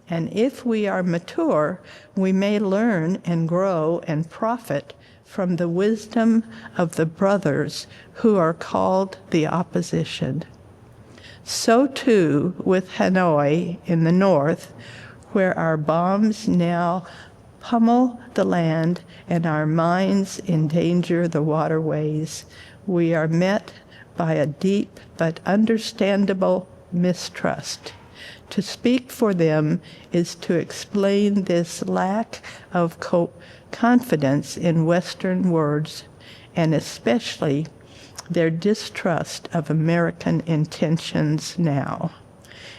And if we are mature, we may learn and grow and profit from the wisdom of the brothers who are called the opposition. So too with Hanoi in the north, where our bombs now pummel the land and our mines endanger the waterways, we are met by a deep but understandable mistrust. To speak for them is to explain this lack of confidence in Western words, and especially their distrust of American intentions now.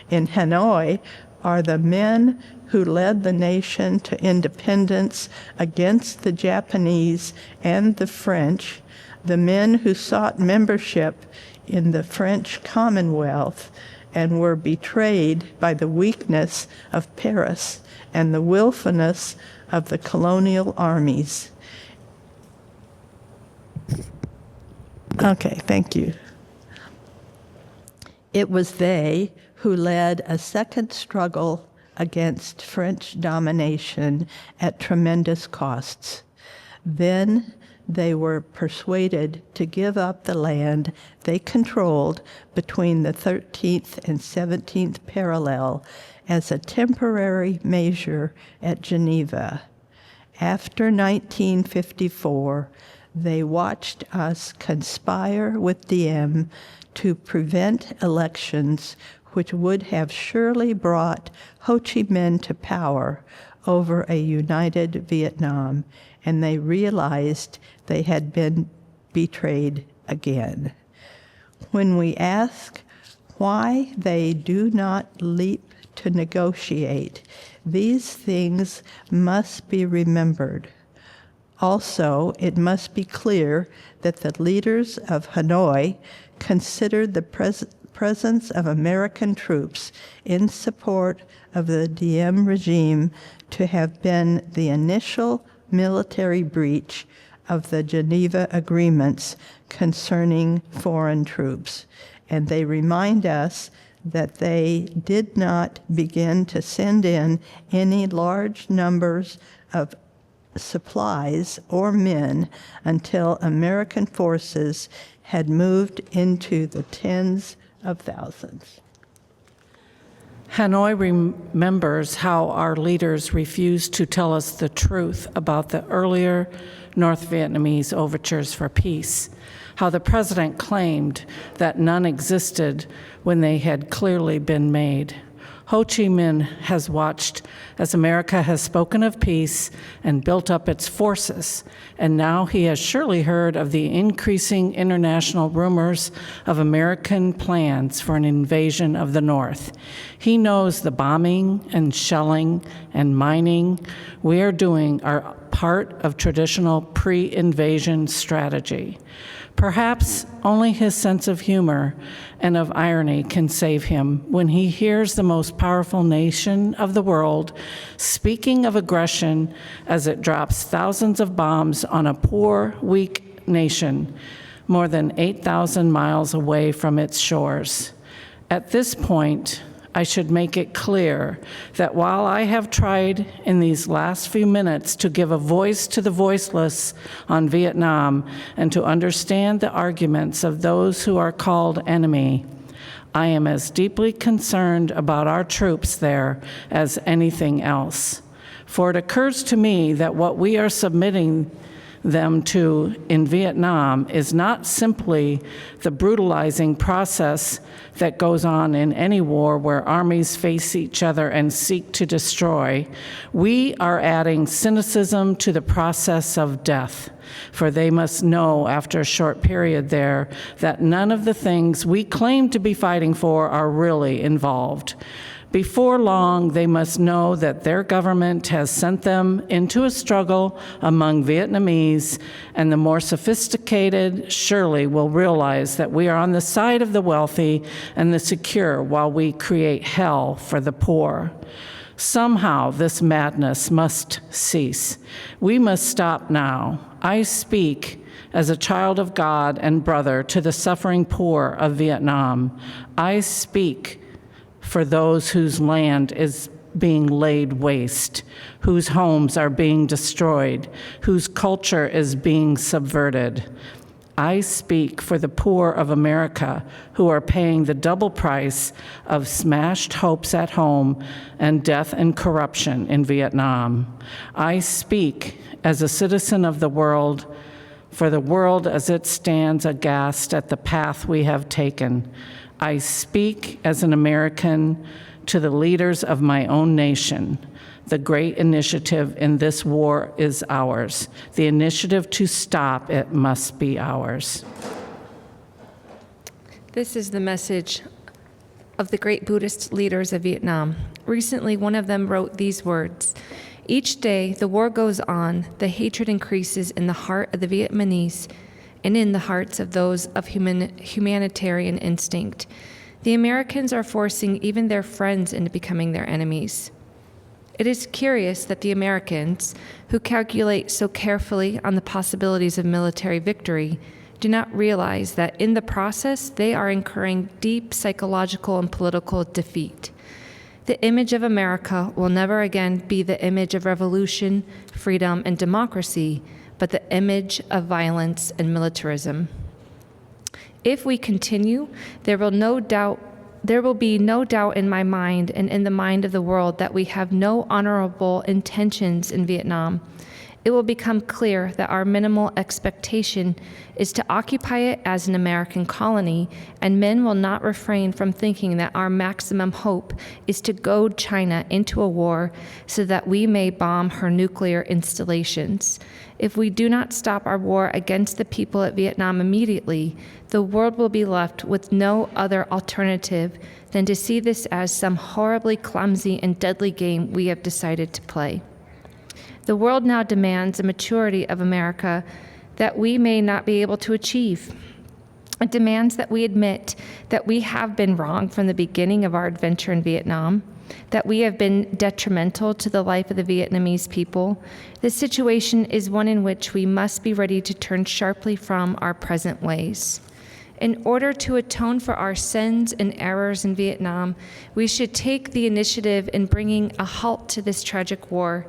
In Hanoi are the men who led the nation to independence against the Japanese and the French, the men who sought membership in the French Commonwealth and were betrayed by the weakness of Paris and the willfulness of the colonial armies. Okay, thank you. It was they who led a second struggle against French domination at tremendous costs. Then they were persuaded to give up the land they controlled between the 13th and 17th parallel as a temporary measure at Geneva. After 1954, they watched us conspire with Diem to prevent elections which would have surely brought Ho Chi Minh to power over a united Vietnam, and they realized they had been betrayed again. When we ask why they do not leap to negotiate, these things must be remembered. Also, it must be clear that the leaders of Hanoi considered the presence of American troops in support of the Diem regime to have been the initial military breach of the Geneva agreements concerning foreign troops. And they remind us that they did not begin to send in any large numbers of supplies or men until American forces had moved into the tens of thousands. Hanoi remembers how our leaders refused to tell us the truth about the earlier North Vietnamese overtures for peace, how the president claimed that none existed when they had clearly been made. Ho Chi Minh has watched as America has spoken of peace and built up its forces, and now he has surely heard of the increasing international rumors of American plans for an invasion of the North. He knows the bombing and shelling and mining we are doing are part of traditional pre-invasion strategy. Perhaps only his sense of humor and of irony can save him when he hears the most powerful nation of the world speaking of aggression as it drops thousands of bombs on a poor, weak nation more than 8,000 miles away from its shores. At this point, I should make it clear that while I have tried in these last few minutes to give a voice to the voiceless on Vietnam and to understand the arguments of those who are called enemy, I am as deeply concerned about our troops there as anything else. For it occurs to me that what we are submitting them to in Vietnam is not simply the brutalizing process that goes on in any war where armies face each other and seek to destroy. We are adding cynicism to the process of death, for they must know after a short period there that none of the things we claim to be fighting for are really involved. Before long, they must know that their government has sent them into a struggle among Vietnamese, and the more sophisticated surely will realize that we are on the side of the wealthy and the secure while we create hell for the poor. Somehow, this madness must cease. We must stop now. I speak as a child of God and brother to the suffering poor of Vietnam. I speak for those whose land is being laid waste, whose homes are being destroyed, whose culture is being subverted. I speak for the poor of America who are paying the double price of smashed hopes at home and death and corruption in Vietnam. I speak as a citizen of the world, for the world as it stands aghast at the path we have taken. I speak as an American to the leaders of my own nation. The great initiative in this war is ours. The initiative to stop it must be ours. This is the message of the great Buddhist leaders of Vietnam. Recently, one of them wrote these words: "Each day the war goes on, the hatred increases in the heart of the Vietnamese and in the hearts of those of humanitarian instinct. The Americans are forcing even their friends into becoming their enemies. It is curious that the Americans, who calculate so carefully on the possibilities of military victory, do not realize that in the process they are incurring deep psychological and political defeat. The image of America will never again be the image of revolution, freedom, and democracy, but the image of violence and militarism. If we continue, there will be no doubt in my mind and in the mind of the world that we have no honorable intentions in Vietnam. It will become clear that our minimal expectation is to occupy it as an American colony, and men will not refrain from thinking that our maximum hope is to goad China into a war so that we may bomb her nuclear installations. If we do not stop our war against the people of Vietnam immediately, the world will be left with no other alternative than to see this as some horribly clumsy and deadly game we have decided to play. The world now demands a maturity of America that we may not be able to achieve. It demands that we admit that we have been wrong from the beginning of our adventure in Vietnam, that we have been detrimental to the life of the Vietnamese people. This situation is one in which we must be ready to turn sharply from our present ways. In order to atone for our sins and errors in Vietnam, we should take the initiative in bringing a halt to this tragic war.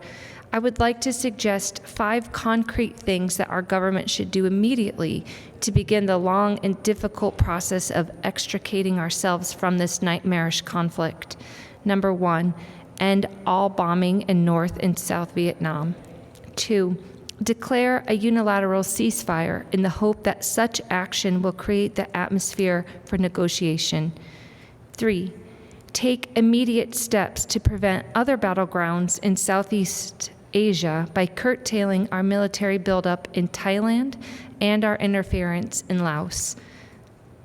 I would like to suggest 5 concrete things that our government should do immediately to begin the long and difficult process of extricating ourselves from this nightmarish conflict. Number 1, end all bombing in North and South Vietnam. 2, declare a unilateral ceasefire in the hope that such action will create the atmosphere for negotiation. 3, take immediate steps to prevent other battlegrounds in Southeast Asia by curtailing our military buildup in Thailand and our interference in Laos.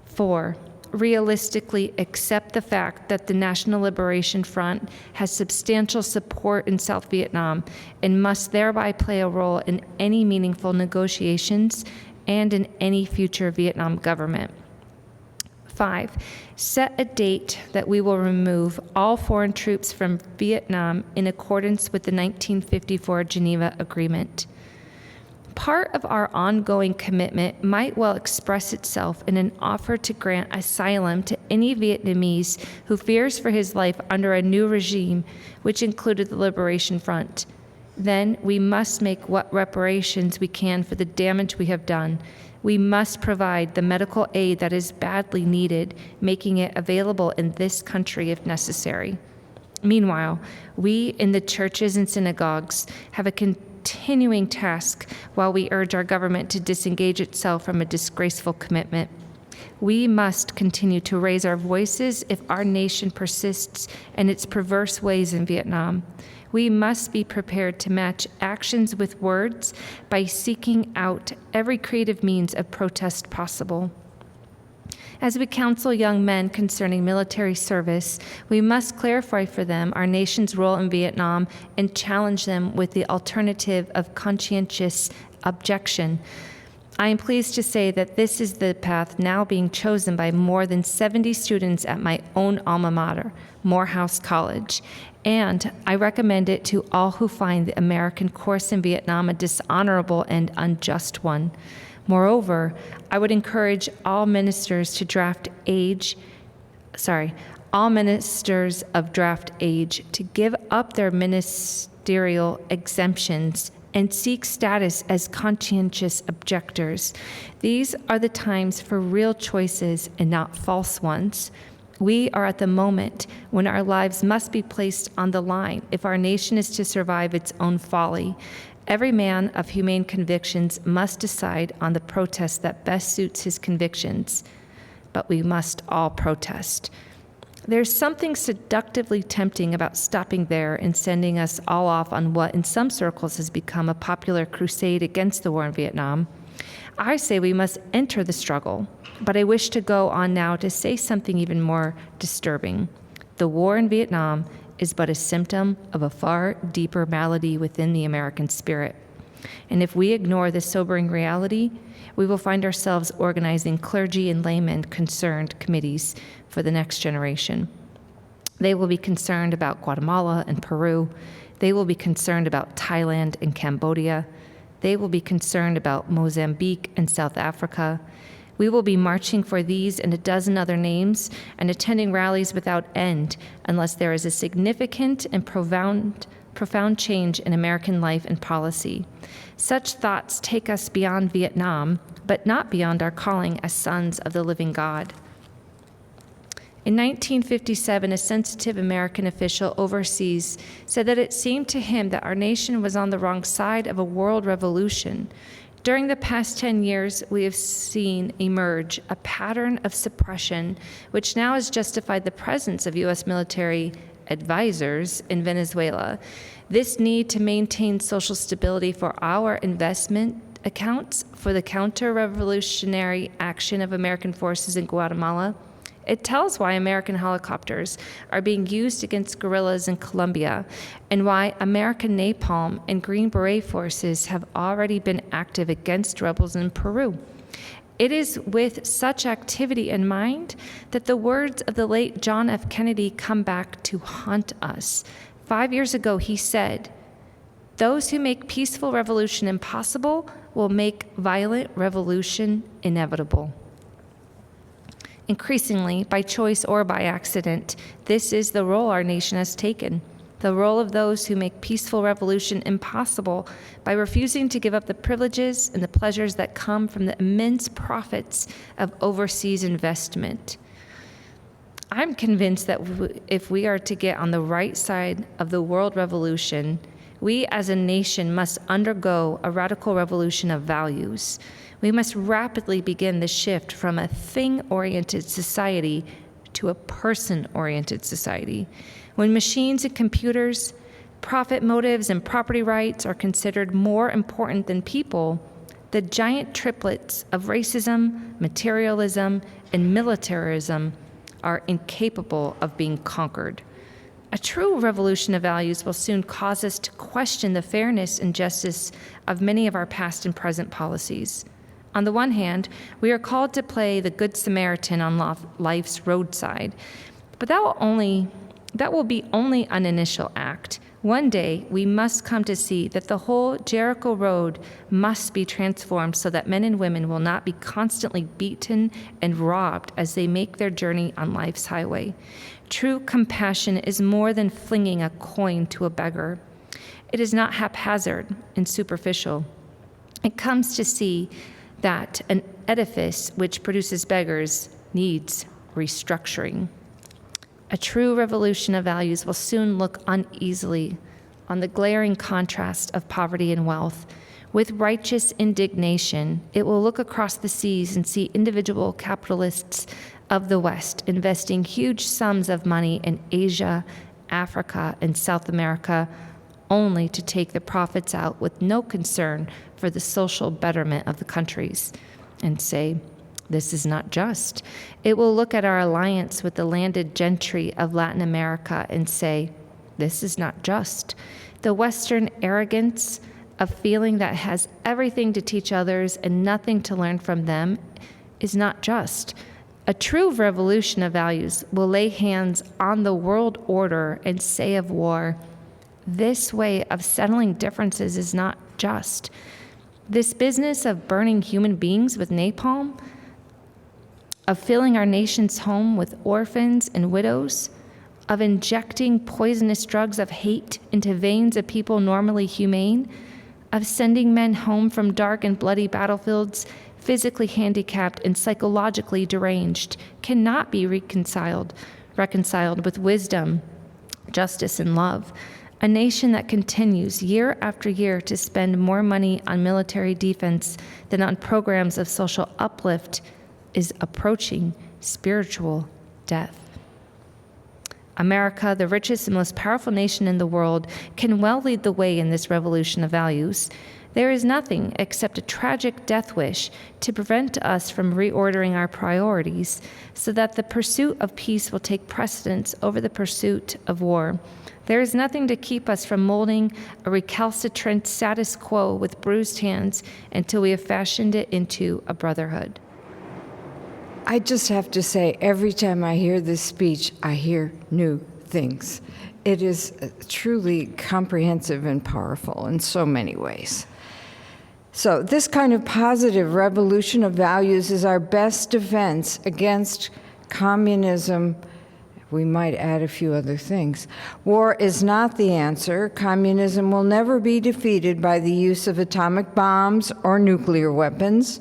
4, realistically accept the fact that the National Liberation Front has substantial support in South Vietnam and must thereby play a role in any meaningful negotiations and in any future Vietnam government. 5, set a date that we will remove all foreign troops from Vietnam in accordance with the 1954 Geneva Agreement. Part of our ongoing commitment might well express itself in an offer to grant asylum to any Vietnamese who fears for his life under a new regime, which included the Liberation Front. Then we must make what reparations we can for the damage we have done. We must provide the medical aid that is badly needed, making it available in this country if necessary. Meanwhile, we in the churches and synagogues have a continuing task while we urge our government to disengage itself from a disgraceful commitment. We must continue to raise our voices if our nation persists in its perverse ways in Vietnam. We must be prepared to match actions with words by seeking out every creative means of protest possible. As we counsel young men concerning military service, we must clarify for them our nation's role in Vietnam and challenge them with the alternative of conscientious objection. I am pleased to say that this is the path now being chosen by more than 70 students at my own alma mater, Morehouse College, and I recommend it to all who find the American course in Vietnam a dishonorable and unjust one. Moreover, I would encourage all ministers of draft age to give up their ministerial exemptions and seek status as conscientious objectors. These are the times for real choices and not false ones. We are at the moment when our lives must be placed on the line if our nation is to survive its own folly. Every man of humane convictions must decide on the protest that best suits his convictions, but we must all protest. There's something seductively tempting about stopping there and sending us all off on what in some circles has become a popular crusade against the war in Vietnam. I say we must enter the struggle, but I wish to go on now to say something even more disturbing. The war in Vietnam is but a symptom of a far deeper malady within the American spirit. And if we ignore this sobering reality, we will find ourselves organizing clergy and laymen concerned committees for the next generation. They will be concerned about Guatemala and Peru. They will be concerned about Thailand and Cambodia. They will be concerned about Mozambique and South Africa. We will be marching for these and a dozen other names and attending rallies without end unless there is a significant and profound change in American life and policy. Such thoughts take us beyond Vietnam, but not beyond our calling as sons of the living God. In 1957, a sensitive American official overseas said that it seemed to him that our nation was on the wrong side of a world revolution. During the past 10 years, we have seen emerge a pattern of suppression, which now has justified the presence of U.S. military advisors in Venezuela. This need to maintain social stability for our investment accounts for the counter-revolutionary action of American forces in Guatemala. It tells why American helicopters are being used against guerrillas in Colombia and why American napalm and Green Beret forces have already been active against rebels in Peru. It is with such activity in mind that the words of the late John F. Kennedy come back to haunt us. 5 years ago, he said, "Those who make peaceful revolution impossible will make violent revolution inevitable." Increasingly, by choice or by accident, this is the role our nation has taken. the role of those who make peaceful revolution impossible by refusing to give up the privileges and the pleasures that come from the immense profits of overseas investment. I'm convinced that if we are to get on the right side of the world revolution, we as a nation must undergo a radical revolution of values. We must rapidly begin the shift from a thing-oriented society to a person-oriented society. When machines and computers, profit motives, and property rights are considered more important than people, the giant triplets of racism, materialism, and militarism are incapable of being conquered. A true revolution of values will soon cause us to question the fairness and justice of many of our past and present policies. On the one hand, we are called to play the Good Samaritan on life's roadside, but that will be only an initial act. One day, we must come to see that the whole Jericho road must be transformed so that men and women will not be constantly beaten and robbed as they make their journey on life's highway. True compassion is more than flinging a coin to a beggar. It is not haphazard and superficial. It comes to see that an edifice which produces beggars needs restructuring. A true revolution of values will soon look uneasily on the glaring contrast of poverty and wealth. With righteous indignation, it will look across the seas and see individual capitalists of the West investing huge sums of money in Asia, Africa, and South America, only to take the profits out with no concern for the social betterment of the countries, and say, this is not just. It will look at our alliance with the landed gentry of Latin America and say, this is not just. The Western arrogance of feeling that has everything to teach others and nothing to learn from them is not just. A true revolution of values will lay hands on the world order and say of war, this way of settling differences is not just. This business of burning human beings with napalm, of filling our nation's home with orphans and widows, of injecting poisonous drugs of hate into veins of people normally humane, of sending men home from dark and bloody battlefields physically handicapped and psychologically deranged, cannot be reconciled with wisdom, justice, and love. A nation that continues year after year to spend more money on military defense than on programs of social uplift is approaching spiritual death. America, the richest and most powerful nation in the world, can well lead the way in this revolution of values. There is nothing except a tragic death wish to prevent us from reordering our priorities so that the pursuit of peace will take precedence over the pursuit of war. There is nothing to keep us from molding a recalcitrant status quo with bruised hands until we have fashioned it into a brotherhood. I just have to say, every time I hear this speech, I hear new things. It is truly comprehensive and powerful in so many ways. So this kind of positive revolution of values is our best defense against communism. We might add a few other things. War is not the answer. Communism will never be defeated by the use of atomic bombs or nuclear weapons.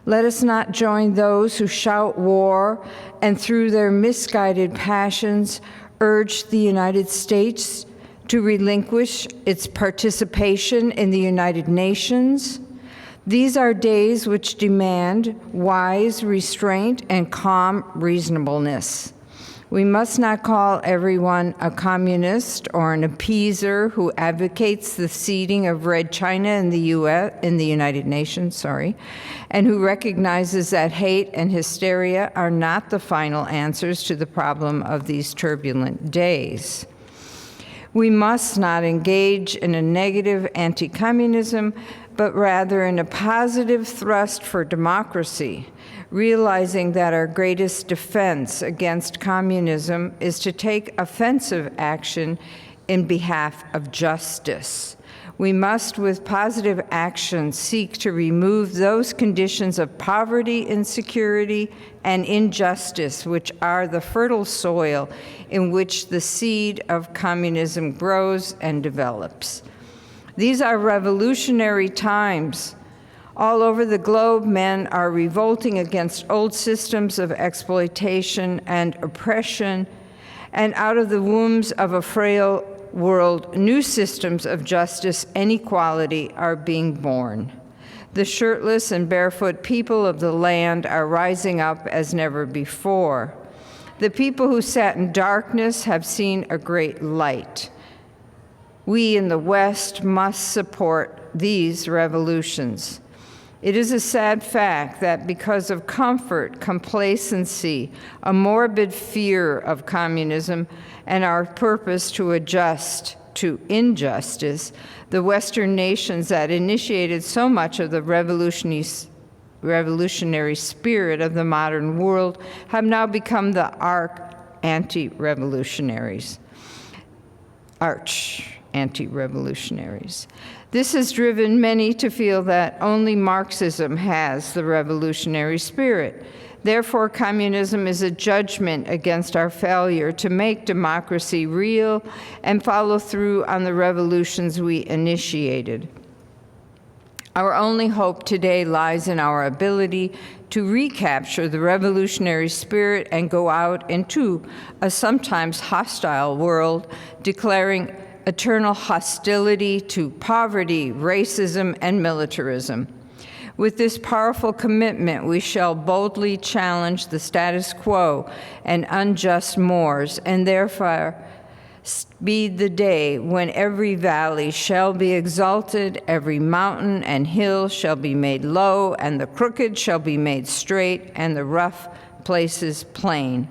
Let us not join those who shout war and through their misguided passions urge the United States to relinquish its participation in the United Nations. These are days which demand wise restraint and calm reasonableness. We must not call everyone a communist or an appeaser who advocates the ceding of Red China in the United Nations, and who recognizes that hate and hysteria are not the final answers to the problem of these turbulent days. We must not engage in a negative anti-communism, but rather in a positive thrust for democracy, realizing that our greatest defense against communism is to take offensive action in behalf of justice. We must, with positive action, seek to remove those conditions of poverty, insecurity, and injustice which are the fertile soil in which the seed of communism grows and develops. These are revolutionary times. All over the globe, men are revolting against old systems of exploitation and oppression, and out of the wombs of a frail world, new systems of justice and equality are being born. The shirtless and barefoot people of the land are rising up as never before. The people who sat in darkness have seen a great light. We in the West must support these revolutions. It is a sad fact that because of comfort, complacency, a morbid fear of communism, and our purpose to adjust to injustice, the Western nations that initiated so much of the revolutionary spirit of the modern world have now become the arch anti-revolutionaries. This has driven many to feel that only Marxism has the revolutionary spirit. Therefore, communism is a judgment against our failure to make democracy real and follow through on the revolutions we initiated. Our only hope today lies in our ability to recapture the revolutionary spirit and go out into a sometimes hostile world, declaring eternal hostility to poverty, racism, and militarism. With this powerful commitment, we shall boldly challenge the status quo and unjust mores, and therefore speed the day when every valley shall be exalted, every mountain and hill shall be made low, and the crooked shall be made straight, and the rough places plain.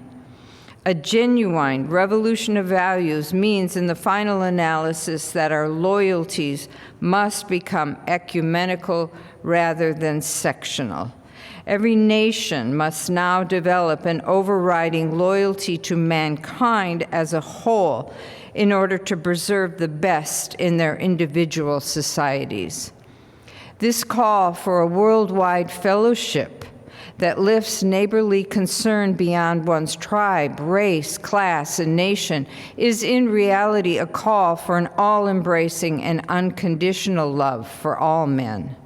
A genuine revolution of values means, in the final analysis, that our loyalties must become ecumenical rather than sectional. Every nation must now develop an overriding loyalty to mankind as a whole in order to preserve the best in their individual societies. This call for a worldwide fellowship that lifts neighborly concern beyond one's tribe, race, class, and nation is in reality a call for an all-embracing and unconditional love for all men.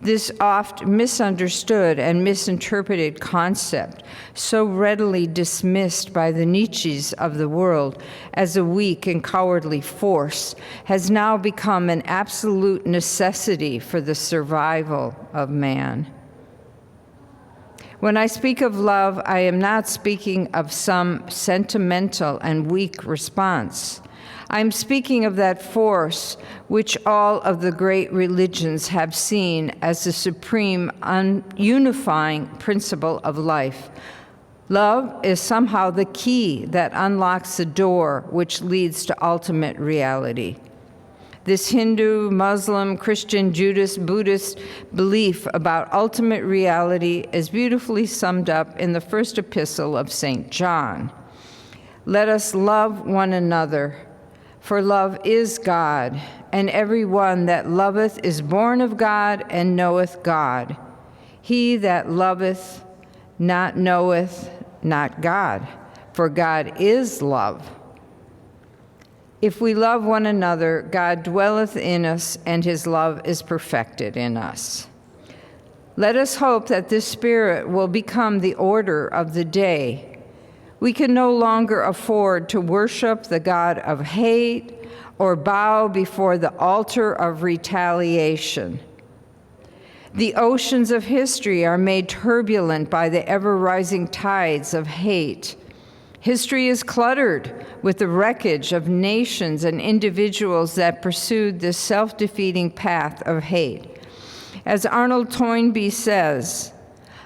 This oft misunderstood and misinterpreted concept, so readily dismissed by the Nietzsches of the world as a weak and cowardly force, has now become an absolute necessity for the survival of man. When I speak of love, I am not speaking of some sentimental and weak response. I'm speaking of that force which all of the great religions have seen as the supreme unifying principle of life. Love is somehow the key that unlocks the door which leads to ultimate reality. This Hindu, Muslim, Christian, Buddhist belief about ultimate reality is beautifully summed up in the first epistle of St. John. Let us love one another, for love is God, and every one that loveth is born of God and knoweth God. He that loveth not knoweth not God, for God is love. If we love one another, God dwelleth in us, and his love is perfected in us. Let us hope that this spirit will become the order of the day. We can no longer afford to worship the God of hate or bow before the altar of retaliation. The oceans of history are made turbulent by the ever-rising tides of hate. History is cluttered with the wreckage of nations and individuals that pursued this self-defeating path of hate. As Arnold Toynbee says,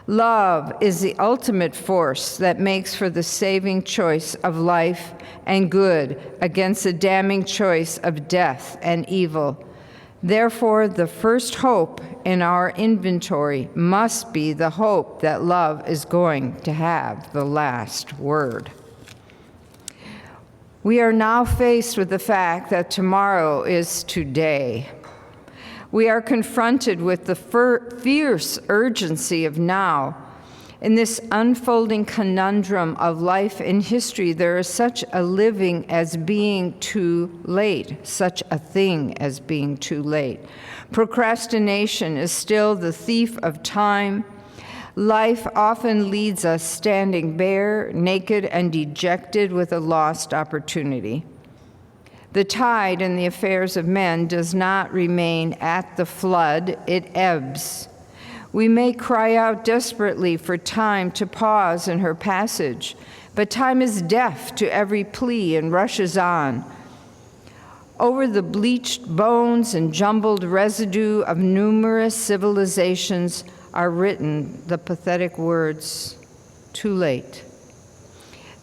love is the ultimate force that makes for the saving choice of life and good against the damning choice of death and evil. Therefore, the first hope in our inventory must be the hope that love is going to have the last word. We are now faced with the fact that tomorrow is today. We are confronted with the fierce urgency of now. In this unfolding conundrum of life and history, there is such a living as being too late, such a thing as being too late. Procrastination is still the thief of time. Life often leads us standing bare, naked, and dejected with a lost opportunity. The tide in the affairs of men does not remain at the flood, it ebbs. We may cry out desperately for time to pause in her passage, but time is deaf to every plea and rushes on. Over the bleached bones and jumbled residue of numerous civilizations are written the pathetic words, "Too late."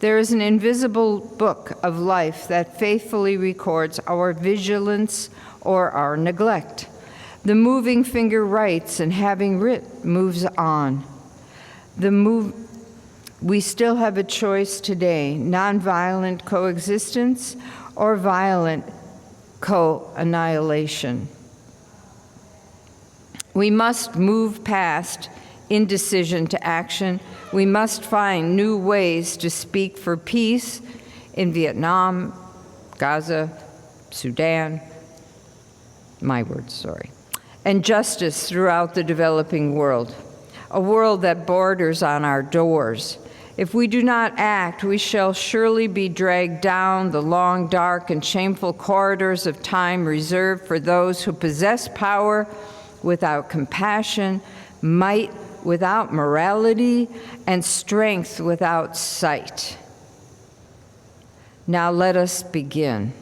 There is an invisible book of life that faithfully records our vigilance or our neglect. The moving finger writes, and having writ, moves on. We still have a choice today, nonviolent coexistence or violent co-annihilation. We must move past indecision to action. We must find new ways to speak for peace in Vietnam, Gaza, Sudan, and justice throughout the developing world, a world that borders on our doors. If we do not act, we shall surely be dragged down the long, dark, and shameful corridors of time reserved for those who possess power without compassion, might without morality, and strength without sight. Now let us begin.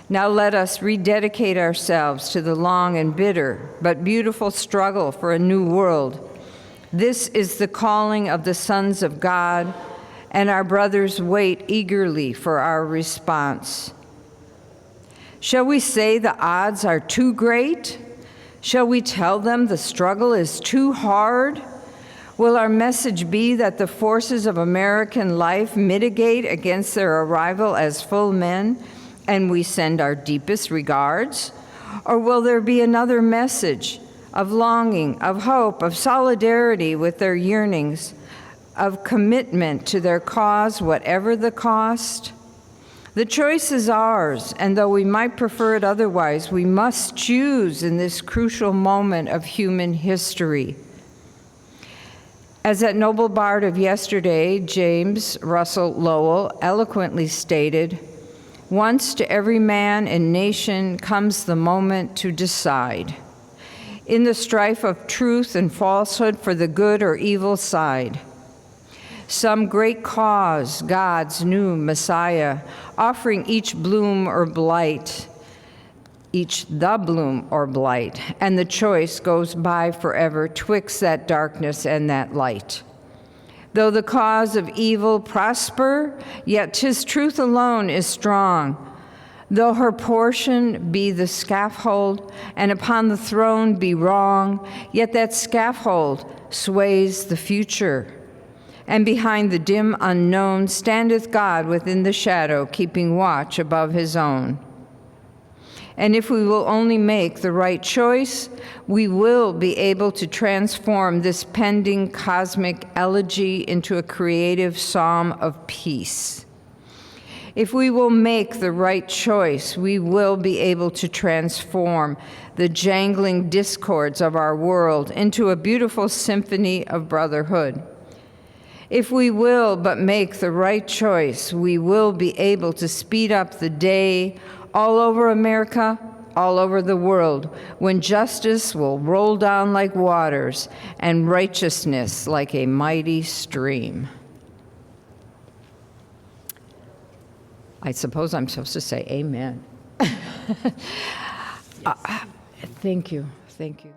Now let us rededicate ourselves to the long and bitter but beautiful struggle for a new world. This is the calling of the sons of God, and our brothers wait eagerly for our response. Shall we say the odds are too great? Shall we tell them the struggle is too hard? Will our message be that the forces of American life mitigate against their arrival as full men, and we send our deepest regards? Or will there be another message of longing, of hope, of solidarity with their yearnings, of commitment to their cause, whatever the cost? The choice is ours, and though we might prefer it otherwise, we must choose in this crucial moment of human history. As that noble bard of yesterday, James Russell Lowell, eloquently stated, "Once to every man and nation comes the moment to decide. In the strife of truth and falsehood for the good or evil side. Some great cause, God's new Messiah, offering each bloom or blight, each the bloom or blight, and the choice goes by forever twixt that darkness and that light. Though the cause of evil prosper, yet 'tis truth alone is strong. Though her portion be the scaffold, and upon the throne be wrong, yet that scaffold sways the future. And behind the dim unknown standeth God within the shadow, keeping watch above his own. And if we will only make the right choice, we will be able to transform this pending cosmic elegy into a creative psalm of peace. If we will make the right choice, we will be able to transform the jangling discords of our world into a beautiful symphony of brotherhood. If we will but make the right choice, we will be able to speed up the day all over America, all over the world, when justice will roll down like waters and righteousness like a mighty stream." I suppose I'm supposed to say amen. Thank you. Thank you.